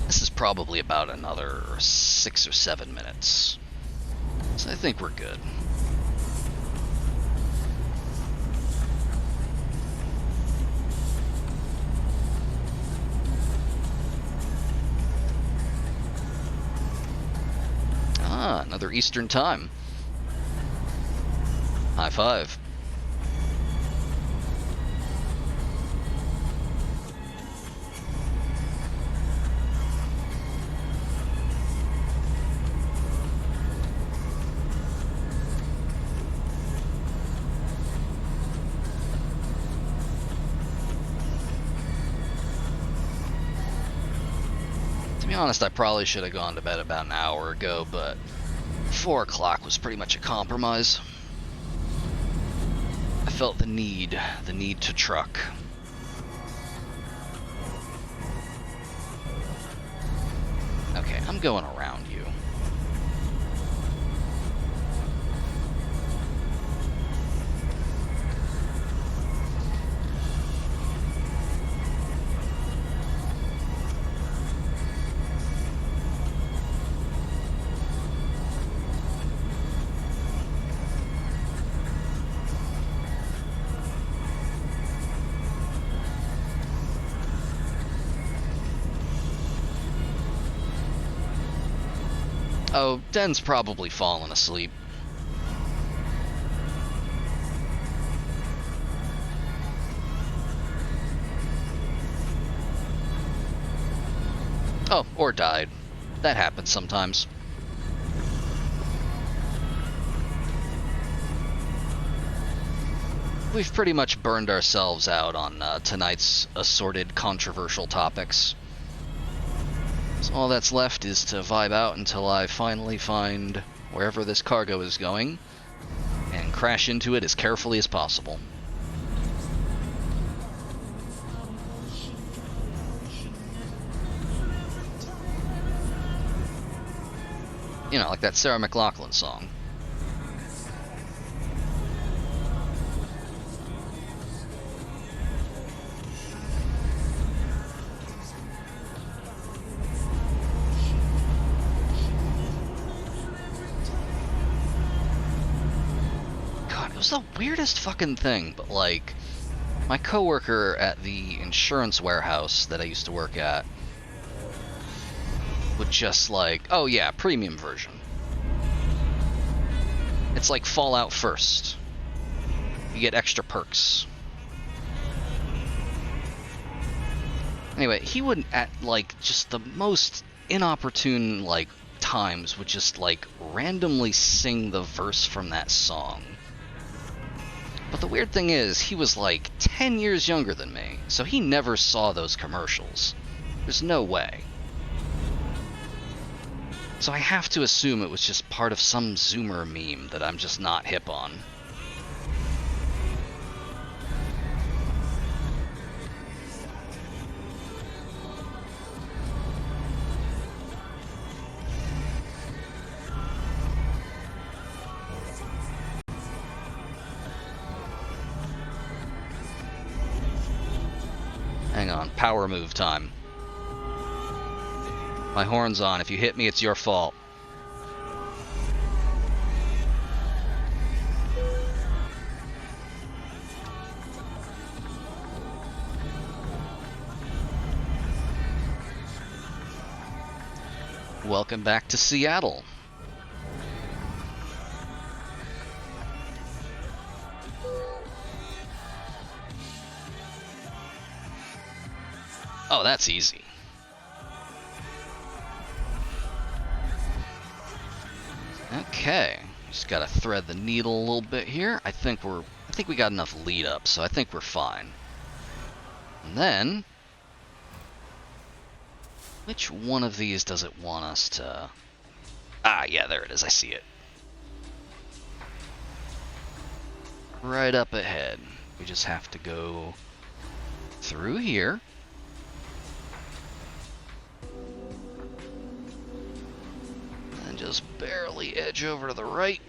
This is probably about another 6 or 7 minutes. So I think we're good. Ah, another Eastern time. High five. To be honest, I probably should have gone to bed about an hour ago, but 4 o'clock was pretty much a compromise. I felt the need to truck. Okay, I'm going around you. Oh, Den's probably fallen asleep. Oh, or died. That happens sometimes. We've pretty much burned ourselves out on tonight's assorted controversial topics. So all that's left is to vibe out until I finally find wherever this cargo is going and crash into it as carefully as possible. You know, like that Sarah McLachlan song. God, it was the weirdest fucking thing, but like, my coworker at the insurance warehouse that I used to work at would just like, oh yeah, premium version. It's like Fallout First. You get extra perks. Anyway, he would at like just the most inopportune like times would just like randomly sing the verse from that song. But the weird thing is, he was like 10 years younger than me, so he never saw those commercials. There's no way. So I have to assume it was just part of some Zoomer meme that I'm just not hip on. Hang on, power move time. My horn's on. If you hit me, it's your fault. Welcome back to Seattle. Oh, that's easy. Okay, just gotta thread the needle a little bit here. I think we got enough lead up, so I think we're fine. And then, which one of these does it want us to? Ah, yeah, there it is. I see it. Right up ahead. We just have to go through here. And just barely edge over to the right.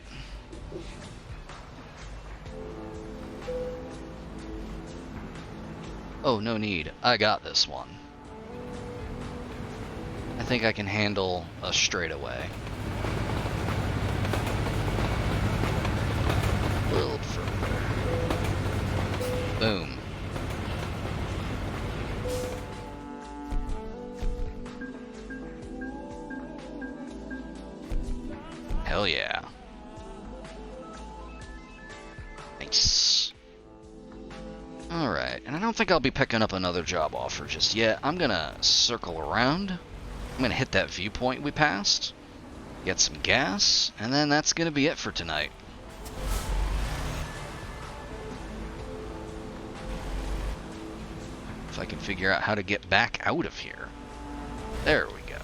Oh, no need. I got this one. I think I can handle a straightaway. A little further. Boom. Hell yeah. Nice. Alright, and I don't think I'll be picking up another job offer just yet. I'm gonna circle around. I'm gonna hit that viewpoint we passed, get some gas, and then that's gonna be it for tonight. If I can figure out how to get back out of here. There we go.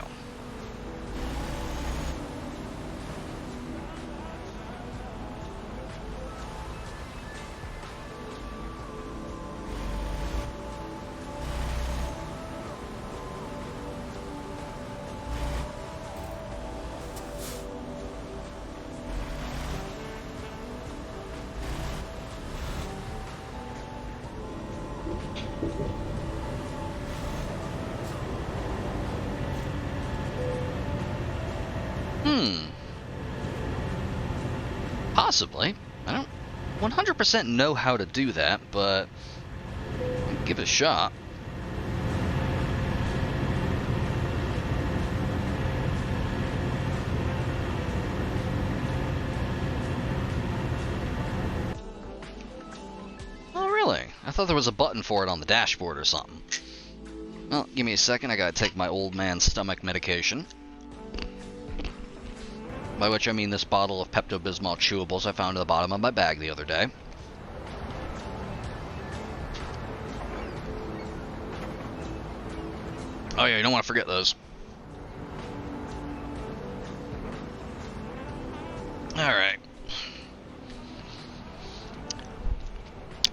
Possibly. I don't 100% know how to do that, but I'll give it a shot. thought there was a button for it on the dashboard or something. Well, give me a second, I gotta take my old man's stomach medication. By which I mean this bottle of Pepto-Bismol chewables I found at the bottom of my bag the other day. Oh yeah, you don't want to forget those. Alright.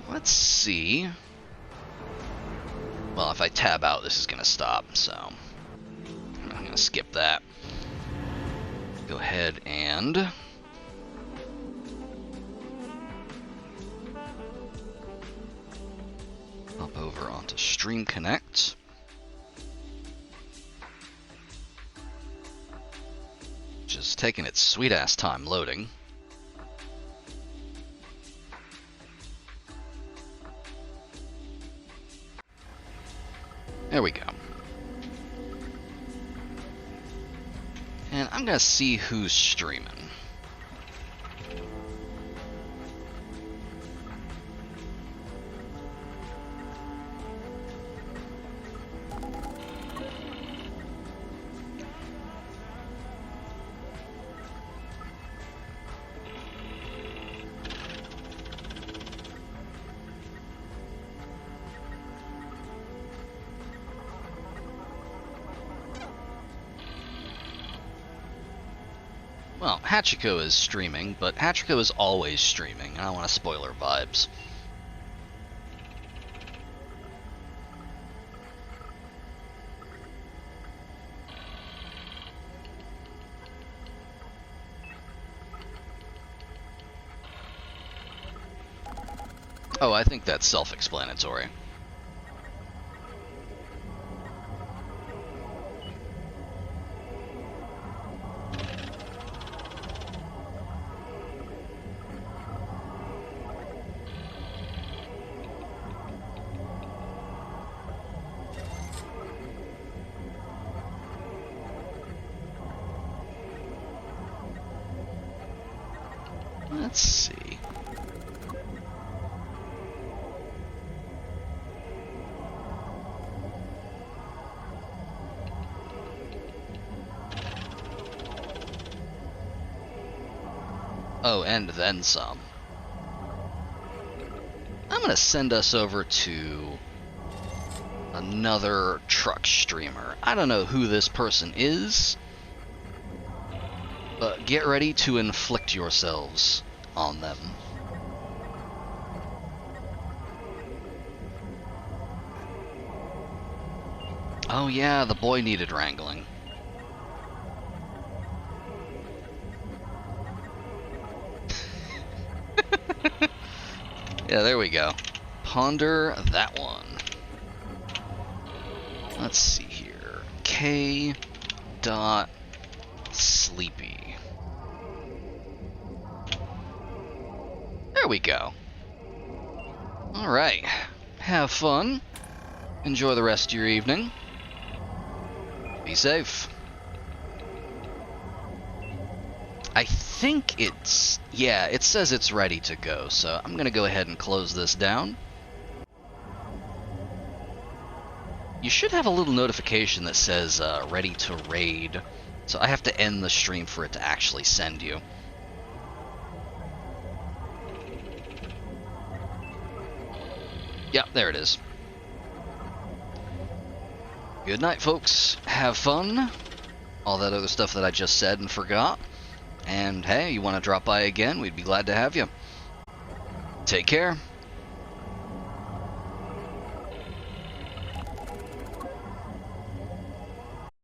Let's see. Well, if I tab out, this is going to stop, so I'm going to skip that. Go ahead and hop over onto Stream Connect. Just taking its sweet ass time loading. There we go. And I'm gonna see who's streaming. Well, Hachiko is streaming, but Hachiko is always streaming. I don't want to spoil her vibes. Oh, I think that's self-explanatory. Let's see. Oh, and then some. I'm gonna send us over to another truck streamer. I don't know who this person is, but get ready to inflict yourselves on them. Oh yeah, the boy needed wrangling. Yeah, there we go. Ponder that one. Let's see here. K. Dot Sleepy. There we go. Alright. Have fun. Enjoy the rest of your evening. Be safe. I think it's... yeah, it says it's ready to go, so I'm gonna go ahead and close this down. You should have a little notification that says ready to raid, so I have to end the stream for it to actually send you. Yep, there it is. Good night, folks. Have fun. All that other stuff that I just said and forgot. And hey, you want to drop by again, we'd be glad to have you. Take care.